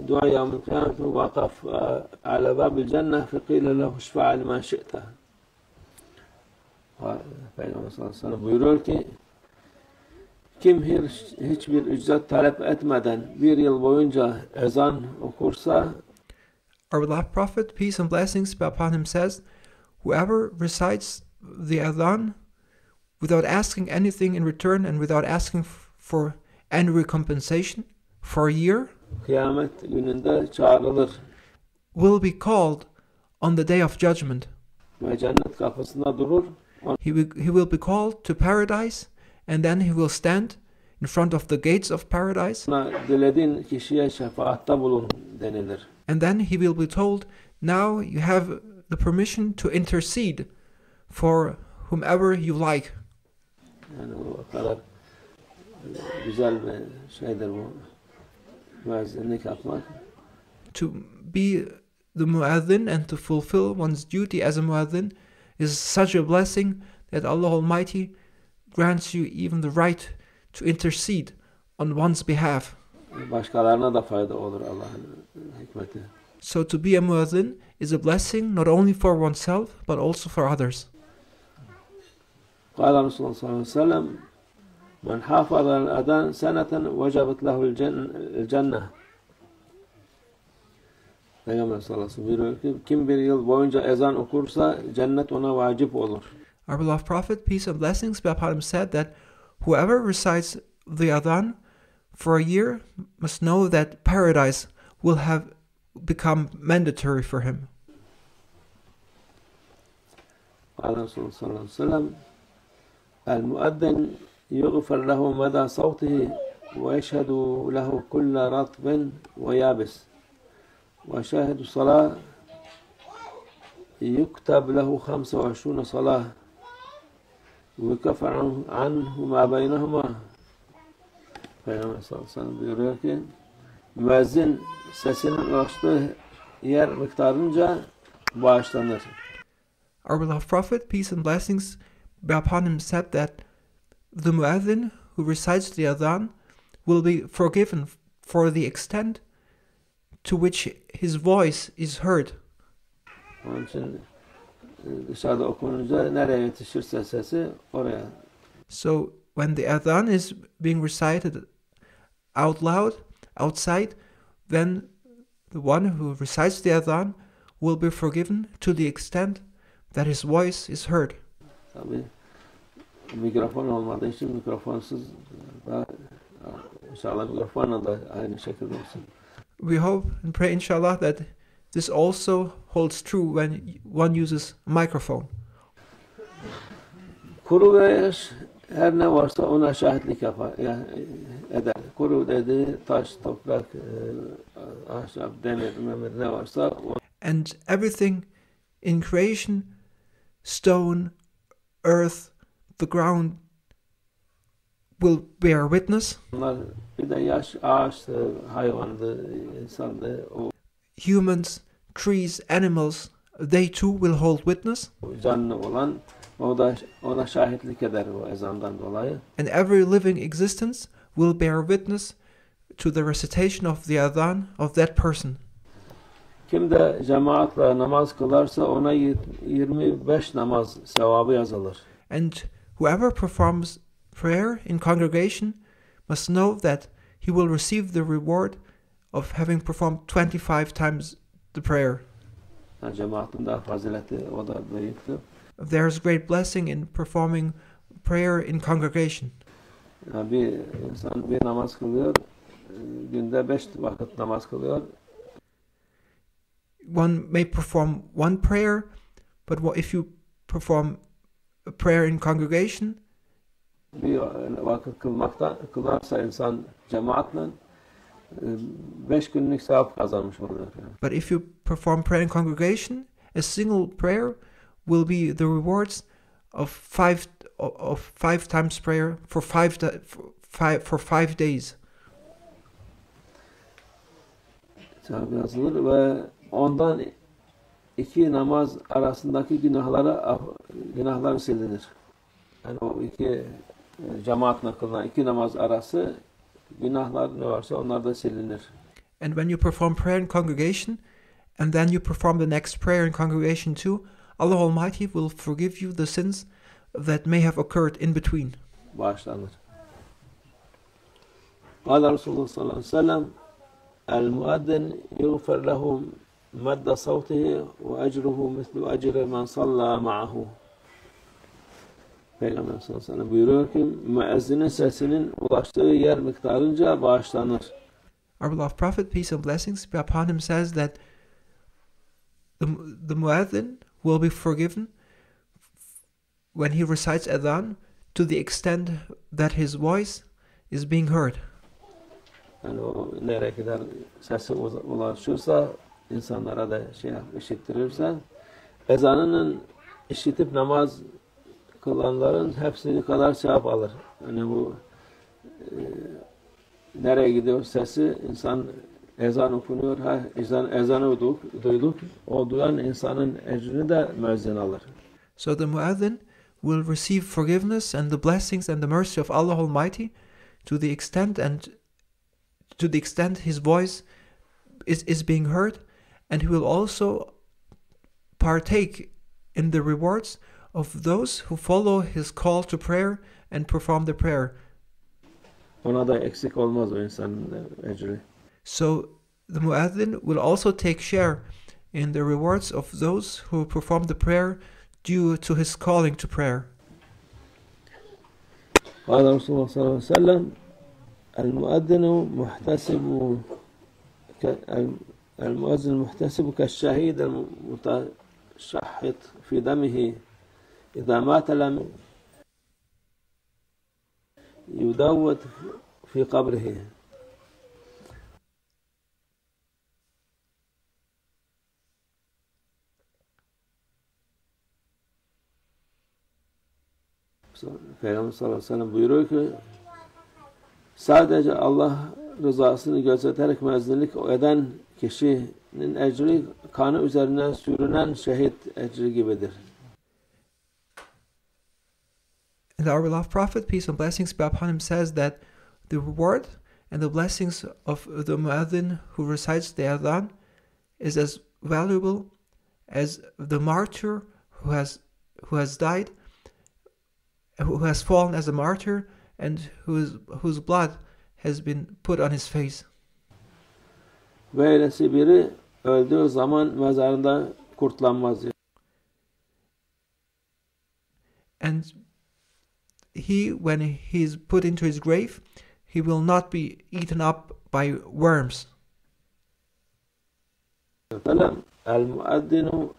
دعي يوم القيامة وقف على باب الجنة فقيل له اشفع لما شئت. Peygamber sallallahu aleyhi ve sellem buyuruyor ki kim hiçbir ücret talep etmeden 1 yıl boyunca ezan okursa, Our beloved Prophet, peace and blessings be upon him, says, whoever recites the adhan without asking anything in return and without asking for any recompensation for a year kıyamet gününde çağrılır will be called on the day of judgment. ve cennet kapısında durur. He will be called to paradise, and then he will stand in front of the gates of paradise, Ona dilediğin kişiye şefaatta bulun denilir. and then he will be told, now you have the permission to intercede for whomever you like. Yani o kadar güzel bir şeydir bu müezzinlik yapmak. To be the muazzin and to fulfill one's duty as a muazzin is such a blessing that Allah Almighty grants you even the right to intercede on one's behalf. Başkalarına da fayda olur Allah'ın hikmeti. So to be a muazzin is a blessing not only for oneself but also for others. قال رسول الله صلى الله عليه وسلم من حافظ على الأذان سنة وجبت له الجنة. Peygamber sallallahu aleyhi ve sellem buyuruyor ki kim 1 yıl boyunca ezan okursa cennet ona vacip olur. Our beloved Prophet, peace and blessings be upon him, said that whoever recites the adhan for a year must know that paradise will have become mandatory for him. قال رسول الله صلى الله عليه وسلم المؤذن يغفر له مدى صوته ويشهد له كل رطب ويابس وشاهد الصلاة يكتب له 25 صلاة ويكفر عنه ما بينهما. Peygamber sallallahu aleyhi ve sellem buyuruyor ki müezzin sesinin ulaştığı yer miktarınca bağışlanır. Our beloved Prophet, peace and blessings be upon him, said that the muezzin who recites the adhan will be forgiven for the extent to which his voice is heard. Onun için dışarıda okununca nereye yetişirse sesi oraya. So when the adhan is being recited out loud, outside, then the one who recites the adhan will be forgiven to the extent that his voice is heard. Tabii mikrofon olmadığı için mikrofonsuz da inşallah mikrofonla da aynı şekilde olsun. We hope and pray, inshallah, that this also holds true when one uses a microphone. Kuru ve yaş her ne varsa ona şahitlik eder. Kuru dedi taş, toprak, ahşap, demir, memir ne varsa. And everything in creation, stone, earth, the ground, will bear witness. Onlar bir de yaş, ağaçtı, hayvandı, insandı. O Humans, trees, animals, they too will hold witness. canlı olan o da ona şahitlik eder o ezandan dolayı. And every living existence will bear witness to the recitation of the adhan of that person. Kim de cemaatle namaz kılarsa ona 25 namaz sevabı yazılır. And whoever performs prayer in congregation must know that he will receive the reward of having performed 25 times the prayer. Yani cemaatin daha fazileti o da büyüktür. There is great blessing in performing prayer in congregation. Yani bir insan bir namaz kılıyor, günde 5 vakit namaz kılıyor. One may perform one prayer, but if you perform a prayer in congregation, Bir vakit kılarsa insan cemaatle 5 günlük sevap kazanmış oluyor. but if you perform prayer in congregation, a single prayer will be the rewards of five times prayer for five days. Sevap yazılır ve ondan 2 namaz arasındaki günahları silinir. Yani o iki cemaatle kılınan 2 namaz arası günahlar ne varsa onlar da silinir. And when you perform prayer in congregation, and then you perform the next prayer in congregation too, Allah Almighty will forgive you the sins that may have occurred in between. Bağışlanır. Kâle Resulullah sallallahu aleyhi ve sellem el-muaddin yughfar lehu madda savtihi ve ecruhu mislu ecri men salla ma'ahu. Peygamber sallallahu aleyhi ve sellem buyuruyor ki müezzinin sesinin ulaştığı yer miktarınca bağışlanır. Our beloved Prophet, peace and blessings be upon him, says that the muezzin will be forgiven when he recites adhan to the extent that his voice is being heard. Yani o nereye kadar sesi ulaşırsa, insanlara da işittirirse, ezanının işitip namaz kılanların hepsini kadar sevap alır. Yani bu nereye gidiyor sesi, insan ezan okunuyor, ezanı duyduk, o duyan insanın ecrini de müezzin alır. So the muezzin will receive forgiveness and the blessings and the mercy of Allah Almighty to the extent his voice is being heard, and he will also partake in the rewards of those who follow his call to prayer and perform the prayer. Ona da eksik olmaz o insanın ecri. So the muezzin will also take share in the rewards of those who perform the prayer due to his calling to prayer. قال رسول الله صلى الله عليه وسلم المؤذن المحتسب كالشهيد المتشحط في دمه إذا مات لم يدوت في قبره. Peygamber sallallahu aleyhi ve sellem buyuruyor ki sadece Allah rızasını gözeterek müezzinlik eden kişinin ecri kanı üzerine sürünen şehit ecri gibidir. And our beloved Prophet, peace and blessings be upon him, says that the reward and the blessings of the muezzin who recites the adhan is as valuable as the martyr who has died, who has fallen as a martyr, and whose blood has been put on his face. Böylesi biri öldüğü zaman mezarında kurtlanmaz diyor. And he, when he is put into his grave, he will not be eaten up by worms. El-muaddinu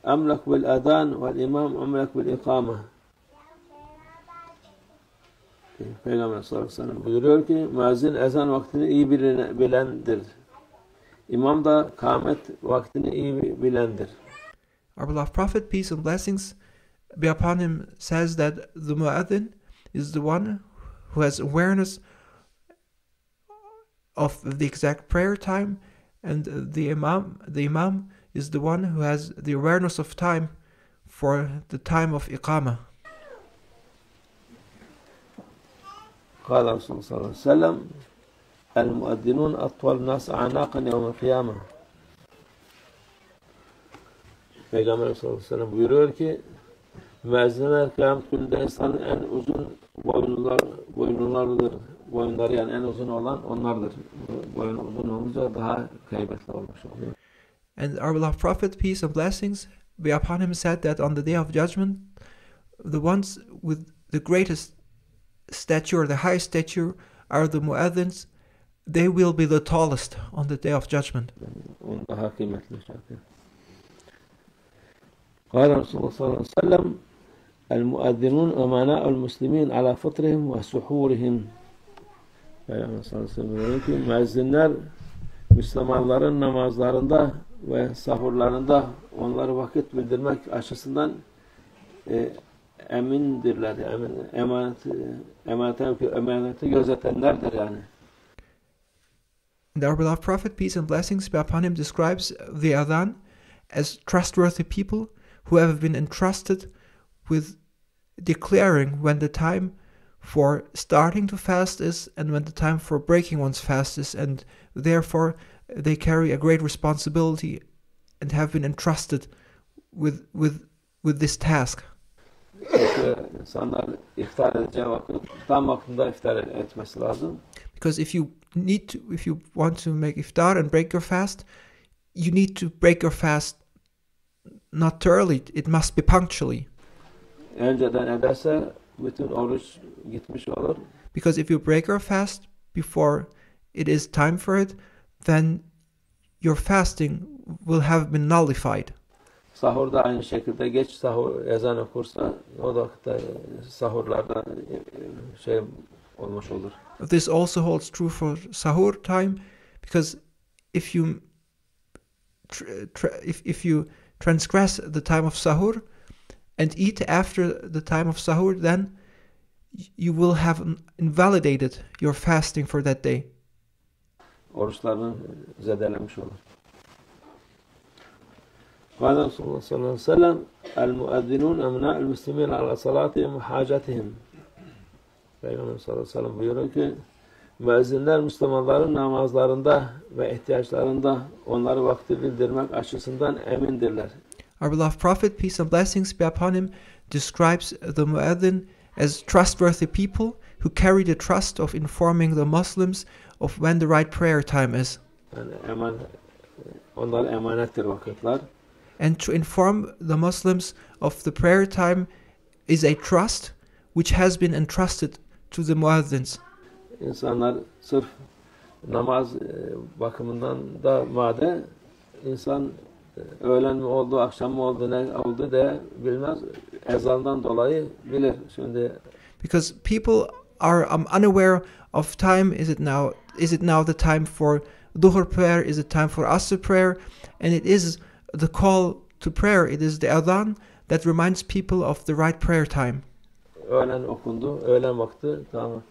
emlek bil adhan vel imam emlek bil ikame. Peygamber sallallahu aleyhi ve sellem buyuruyor ki müezzin ezan vaktini iyi bilendir. İmam da kâmet vaktini iyi bilendir. Our beloved Prophet, peace and blessings be upon him, says that the mu'adhin is the one who has awareness of the exact prayer time, and the imam is the one who has the awareness of time for the time of iqamah. قال رسول الله صلى الله عليه وسلم المؤذنون أطول الناس أعناقا يوم القيامة. Peygamber sallallahu aleyhi ve sellem buyuruyor ki müezzinler kıyamet gününde insanın en uzun boyunlarıdır. Boyunları yani en uzun olan onlardır. Boyun uzun olunca daha heybetli olmuş oluyor. And our beloved Prophet, peace and blessings be upon him, said that on the day of judgment, the ones with the greatest stature, the highest stature, are the mu'adhins. They will be the tallest on the day of judgment. Daha kıymetli şarkı. قال رسول الله صلى الله عليه وسلم المؤذنون أمناء المسلمين على فطرهم وسحورهم. Peygamber sallallahu aleyhi ve sellem diyor ki müezzinler Müslümanların namazlarında ve sahurlarında onları vakit bildirmek açısından emindirler. Emaneti gözetenlerdir yani. And our beloved Prophet, peace and blessings be upon him, describes the adhan as trustworthy people who have been entrusted with declaring when the time for starting to fast is and when the time for breaking one's fast is, and therefore they carry a great responsibility and have been entrusted with this task. İnsanlar iftar edeceği vakit tam vaktinde iftar etmesi lazım. Because if you want to make iftar and break your fast, you need to break your fast not too early. It must be punctually. Önceden ederse bütün oruç gitmiş olur. Because if you break your fast before it is time for it, then your fasting will have been nullified. Sahur da aynı şekilde geç sahur ezan okursa o da vakitte sahurlarda olmuş olur. This also holds true for sahur time, because if you if you transgress the time of sahur and eat after the time of sahur, then you will have invalidated your fasting for that day. Oruçlarını zedelemiş olur. قال رسول الله صلى الله عليه وسلم المؤذنون أمناء المسلمين على صلاتهم وحاجتهم. Peygamber sallallahu aleyhi ve sellem buyuruyor ki müezzinler Müslümanların namazlarında ve ihtiyaçlarında onları vakti bildirmek açısından emindirler. Our beloved Prophet, peace and blessings be upon him, describes the muezzin as trustworthy people who carry the trust of informing the Muslims of when the right prayer time is. Yani onlar emanettir vakitler. And to inform the Muslims of the prayer time is a trust which has been entrusted to the muezzins. İnsanlar sırf namaz bakımından da madde insan öğlen mi oldu, akşam mı oldu, ne oldu de bilmez. Ezandan dolayı bilir. Şimdi because people are unaware of time. Is it now the time for Dhuhr prayer? Is it time for Asr prayer? And it is the call to prayer. It is the adhan that reminds people of the right prayer time. Öğlen okundu, öğlen vakti tamam.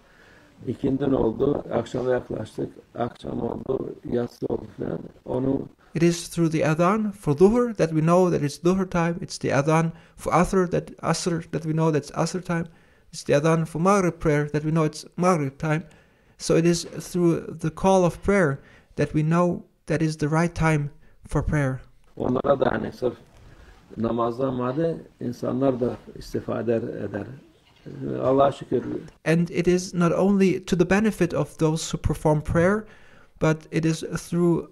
İkindin oldu, akşama yaklaştık, akşam oldu, yatsı oldu falan. Onu It is through the adhan for dhuhr that we know that it's dhuhr time. It's the adhan for asr that we know that's asr time. It's the adhan for maghrib prayer that we know it's maghrib time. So it is through the call of prayer that we know that is the right time for prayer. onlara da hani sırf namazdan vade insanlar da istifade eder. Allah'a şükür. And it is not only to the benefit of those who perform prayer, but it is through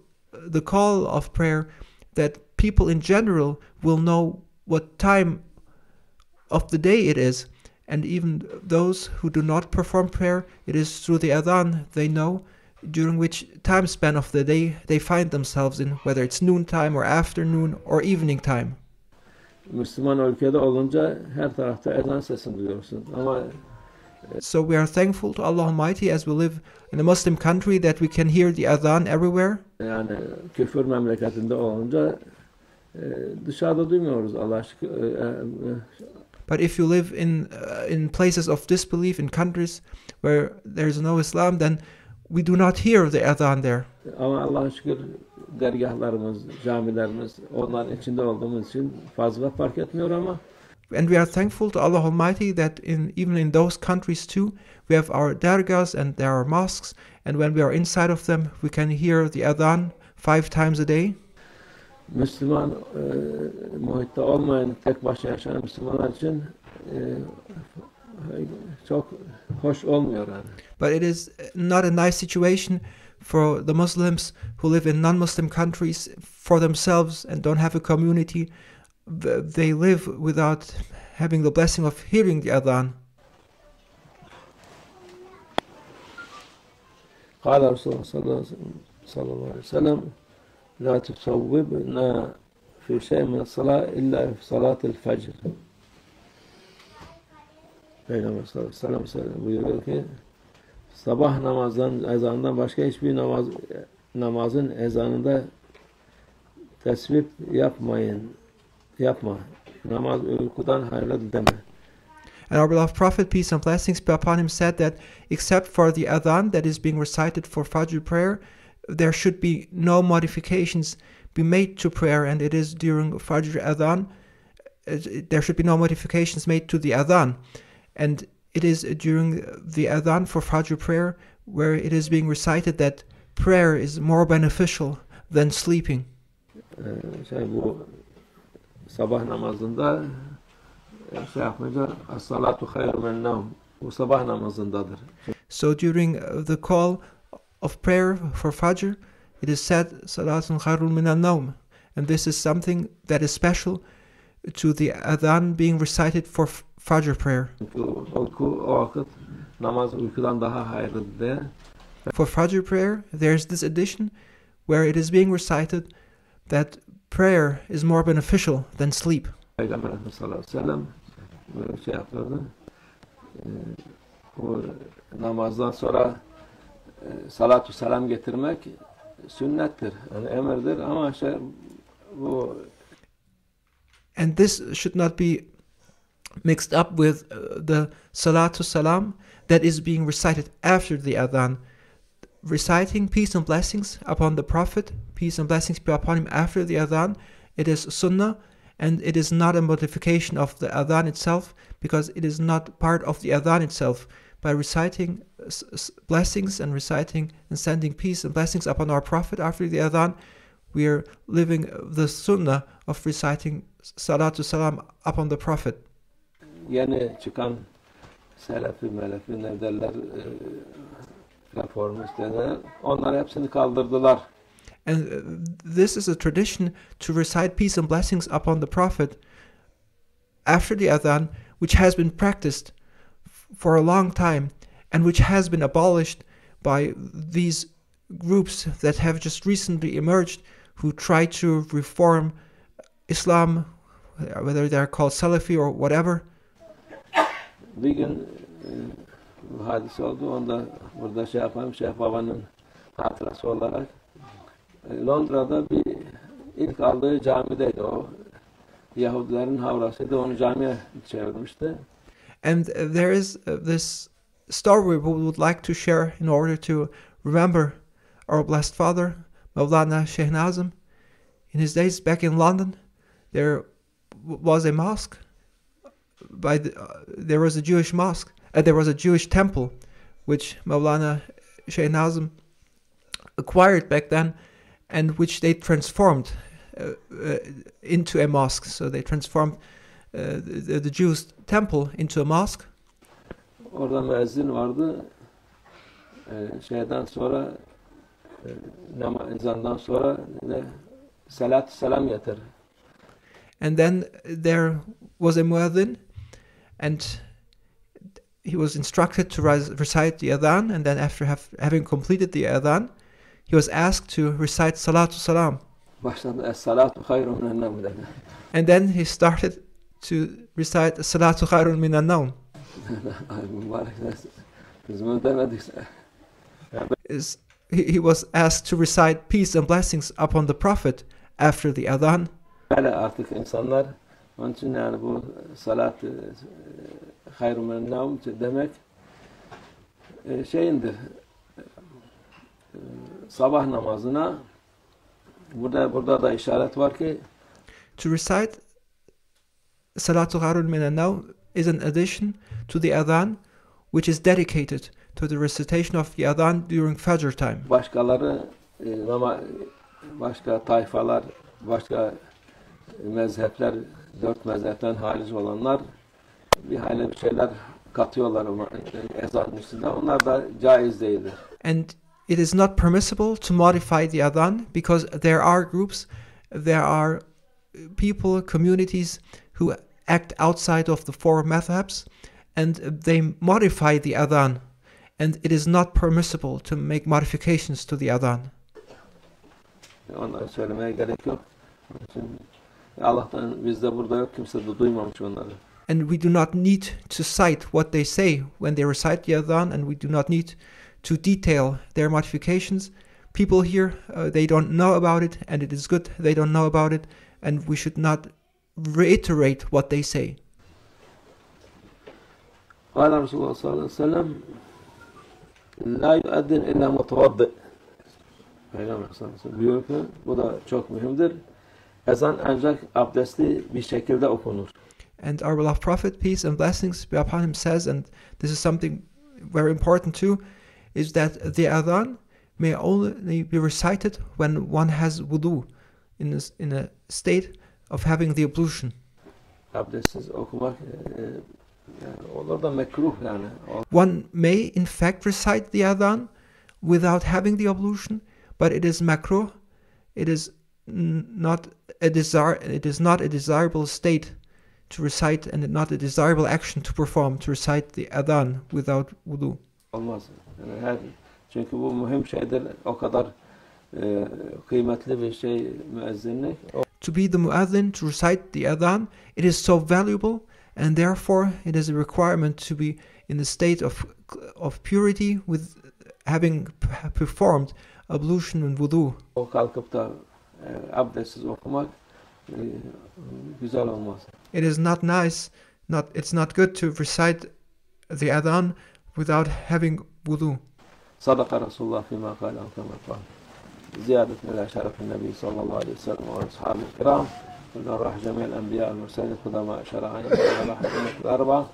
the call of prayer that people in general will know what time of the day it is. And even those who do not perform prayer, it is through the adhan they know during which time span of the day they find themselves in, whether it's noontime or afternoon or evening time. Müslüman ülkede olunca her tarafta ezan sesini duyuyorsun. Ama So we are thankful to Allah Almighty as we live in a Muslim country that we can hear the adhan everywhere. yani küfür memleketinde olunca dışarıda duymuyoruz Allah'a şükür. But if you live in places of disbelief, in countries where there is no Islam, then we do not hear the adhan there. Ama Allah'a şükür dergahlarımız, camilerimiz onların içinde olduğumuz için fazla fark etmiyor ama And we are thankful to Allah Almighty that even in those countries too, we have our dargahs and there are mosques, and when we are inside of them, we can hear the adhan 5 times a day. Müslüman muhitte olmayan, tek başına yaşayan Müslümanlar için çok hoş olmuyor yani. But it is not a nice situation for the Muslims who live in non-Muslim countries for themselves and don't have a community. They live without having the blessing of hearing the adhan. قال رسول الله صلى الله عليه وسلم لا تصوبنا في شيء من الصلاة إلا في صلاة الفجر. Peygamber sallallahu aleyhi ve sellem buyuruyor ki sabah ezanından başka hiçbir namazın ezanında tesbih yapma. Namaz uykudan hayırlıdır deme. And our beloved Prophet, peace and blessings be upon him, said that except for the adhan that is being recited for Fajr prayer, there should be no modifications be made to prayer, and it is during Fajr adhan, there should be no modifications made to the adhan. And it is during the adhan for Fajr prayer where it is being recited that prayer is more beneficial than sleeping. Bu sabah namazında yapınca as-salatu hayrun min nevm. Bu sabah namazındadır. So during the call of prayer for Fajr, it is said salatun khairun minan nawm, and this is something that is special to the adhan being recited for Fajr prayer. O vakit namaz uykudan daha hayırlıdır diye. For Fajr prayer, there is this addition where it is being recited that prayer is more beneficial than sleep. Peygamber Efendimiz sallallahu aleyhi ve sellem böyle şey yapıyordu. Bu namazdan sonra salatu selam getirmek sünnettir. Yani emirdir ama bu And this should not be mixed up with the salatu salam that is being recited after the adhan. Reciting peace and blessings upon the Prophet, peace and blessings be upon him after the adhan, it is sunnah, and it is not a modification of the adhan itself, because it is not part of the adhan itself. By reciting blessings and reciting and sending peace and blessings upon our Prophet after the adhan, we are living the sunnah of reciting salatu salam upon the Prophet. Yeni çıkan selefi melefi ne derler reformistler onlar hepsini kaldırdılar. And this is a tradition to recite peace and blessings upon the Prophet after the adhan, which has been practiced for a long time and which has been abolished by these groups that have just recently emerged who try to reform Islam, whether they're called Salafi or whatever. Bir gün hadise oldu, onda burada Şeyh Baba'nın hatırası olarak Londra'da ilk aldığı camideydi o. Yahudilerin havrasıydı, onu camiye çevirmişti. And there is this story we would like to share in order to remember our blessed father, Mawlana Sheikh Nazim. In his days back in London, there was a mosque. There was a Jewish mosque. There was a Jewish temple, which Mawlana Sheikh Nazim acquired back then, and which they transformed into a mosque. So they transformed the Jewish temple into a mosque. Orada müezzin vardı. Şeyden sonra ezandan sonra salat selam getir. And then there was a muezzin, and he was instructed to recite the adhan, and then after having completed the adhan, he was asked to recite salatu salam. Başladı es-salatu hayrun minen nevm dedi. And then he started to recite salatu hayrun minan nawm. Ay mübarek biz bunu demedik. He was asked to recite peace and blessings upon the Prophet after the adhan. Böyle artık insanlar, onun için yani bu salat hayrun minen nevm demek şeyindir. Sabah namazına burada da işaret var ki to recite Salatu Khairun Minan Nawm is an addition to the adhan, which is dedicated to the recitation of the adhan during Fajr time. Başkaları başka tayfalar, başka mezhepler, 4 mezhepten harici olanlar bir hayli bir şeyler katıyorlar ezan üstünde. Onlar da caiz değildir. And it is not permissible to modify the adhan, because there are groups, there are people, communities who act outside of the 4 madhabs, and they modify the adhan, and it is not permissible to make modifications to the adhan. Onları söylemeye gerek yok. Allah'tan bizde burada yok, kimse de duymamış onları. And we do not need to cite what they say when they recite the adhan, and we do not need to detail their modifications. People here, they don't know about it, and it is good they don't know about it, and we should not reiterate what they say. قال Resulullah sallallahu aleyhi ve sellem la yu'addin illa mutavaddi. Peygamber sallallahu aleyhi ve sellem diyor ki bu da çok mühimdir. Ezan ancak abdestli bir şekilde okunur. And our beloved Prophet, peace and blessings be upon him, says, and this is something very important too, is that the adhan may only be recited when one has wudu, in a state of having the ablution. Abdestsiz okumak olur da mekruh yani. One may in fact recite the adhan without having the ablution, but it is makruh. It is not a desirable state to recite, and not a desirable action to perform, to recite the adhan without wudu. Olmaz. Yani çünkü bu mühim şeydir. O kadar kıymetli bir şey müezzinlik. To be the muazzin, to recite the adhan, it is so valuable, and therefore it is a requirement to be in the state of purity with having performed ablution and wudu. O kalkıp da abdestsiz okumak güzel olmaz. It is not nice, it's not good to recite the adhan without having wudu. Sadaka Resulullah fîmâ kâle kâmâ kâle. Ziyadet ilâ şerefin Nebi sallallahu aleyhi ve sellem ve ashâb-ı kiram. Ve arvah cemî'l enbiyâ ve murselîn kudamâ şerâ'in ve arvah ümmetil arba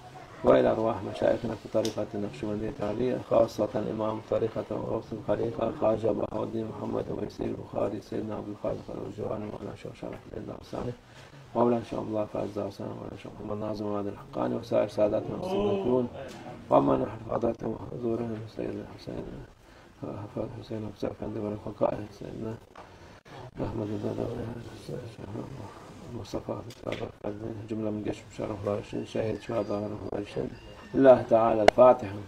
ve ilâ arvah meşâikina fi tarîkati Nakşibendiyyet aliyye khâssatan imâm tarîkati ve gavsul halîka Khâca Bahâuddîn Muhammed ve Veysîl Bukhari Seyyidina Abdülkadir el-Cevâni Mevlâ Şeyh Şeref Lillah Sânih Mevlâ Şeyh Abdullah Fâzda Hasan ve Şeyh Muhammed Nazım Muhammed'il Hakkâni ve sâir sâdâtina Müslümin ومن حفظته وحضورهم سيدنا حسين حفظ حسين أبو أفندي ورفقائه سيدنا أحمد مصطفى جملة من جيش مشارف راشد شهيد شهداء راشد الله تعالى الفاتحة.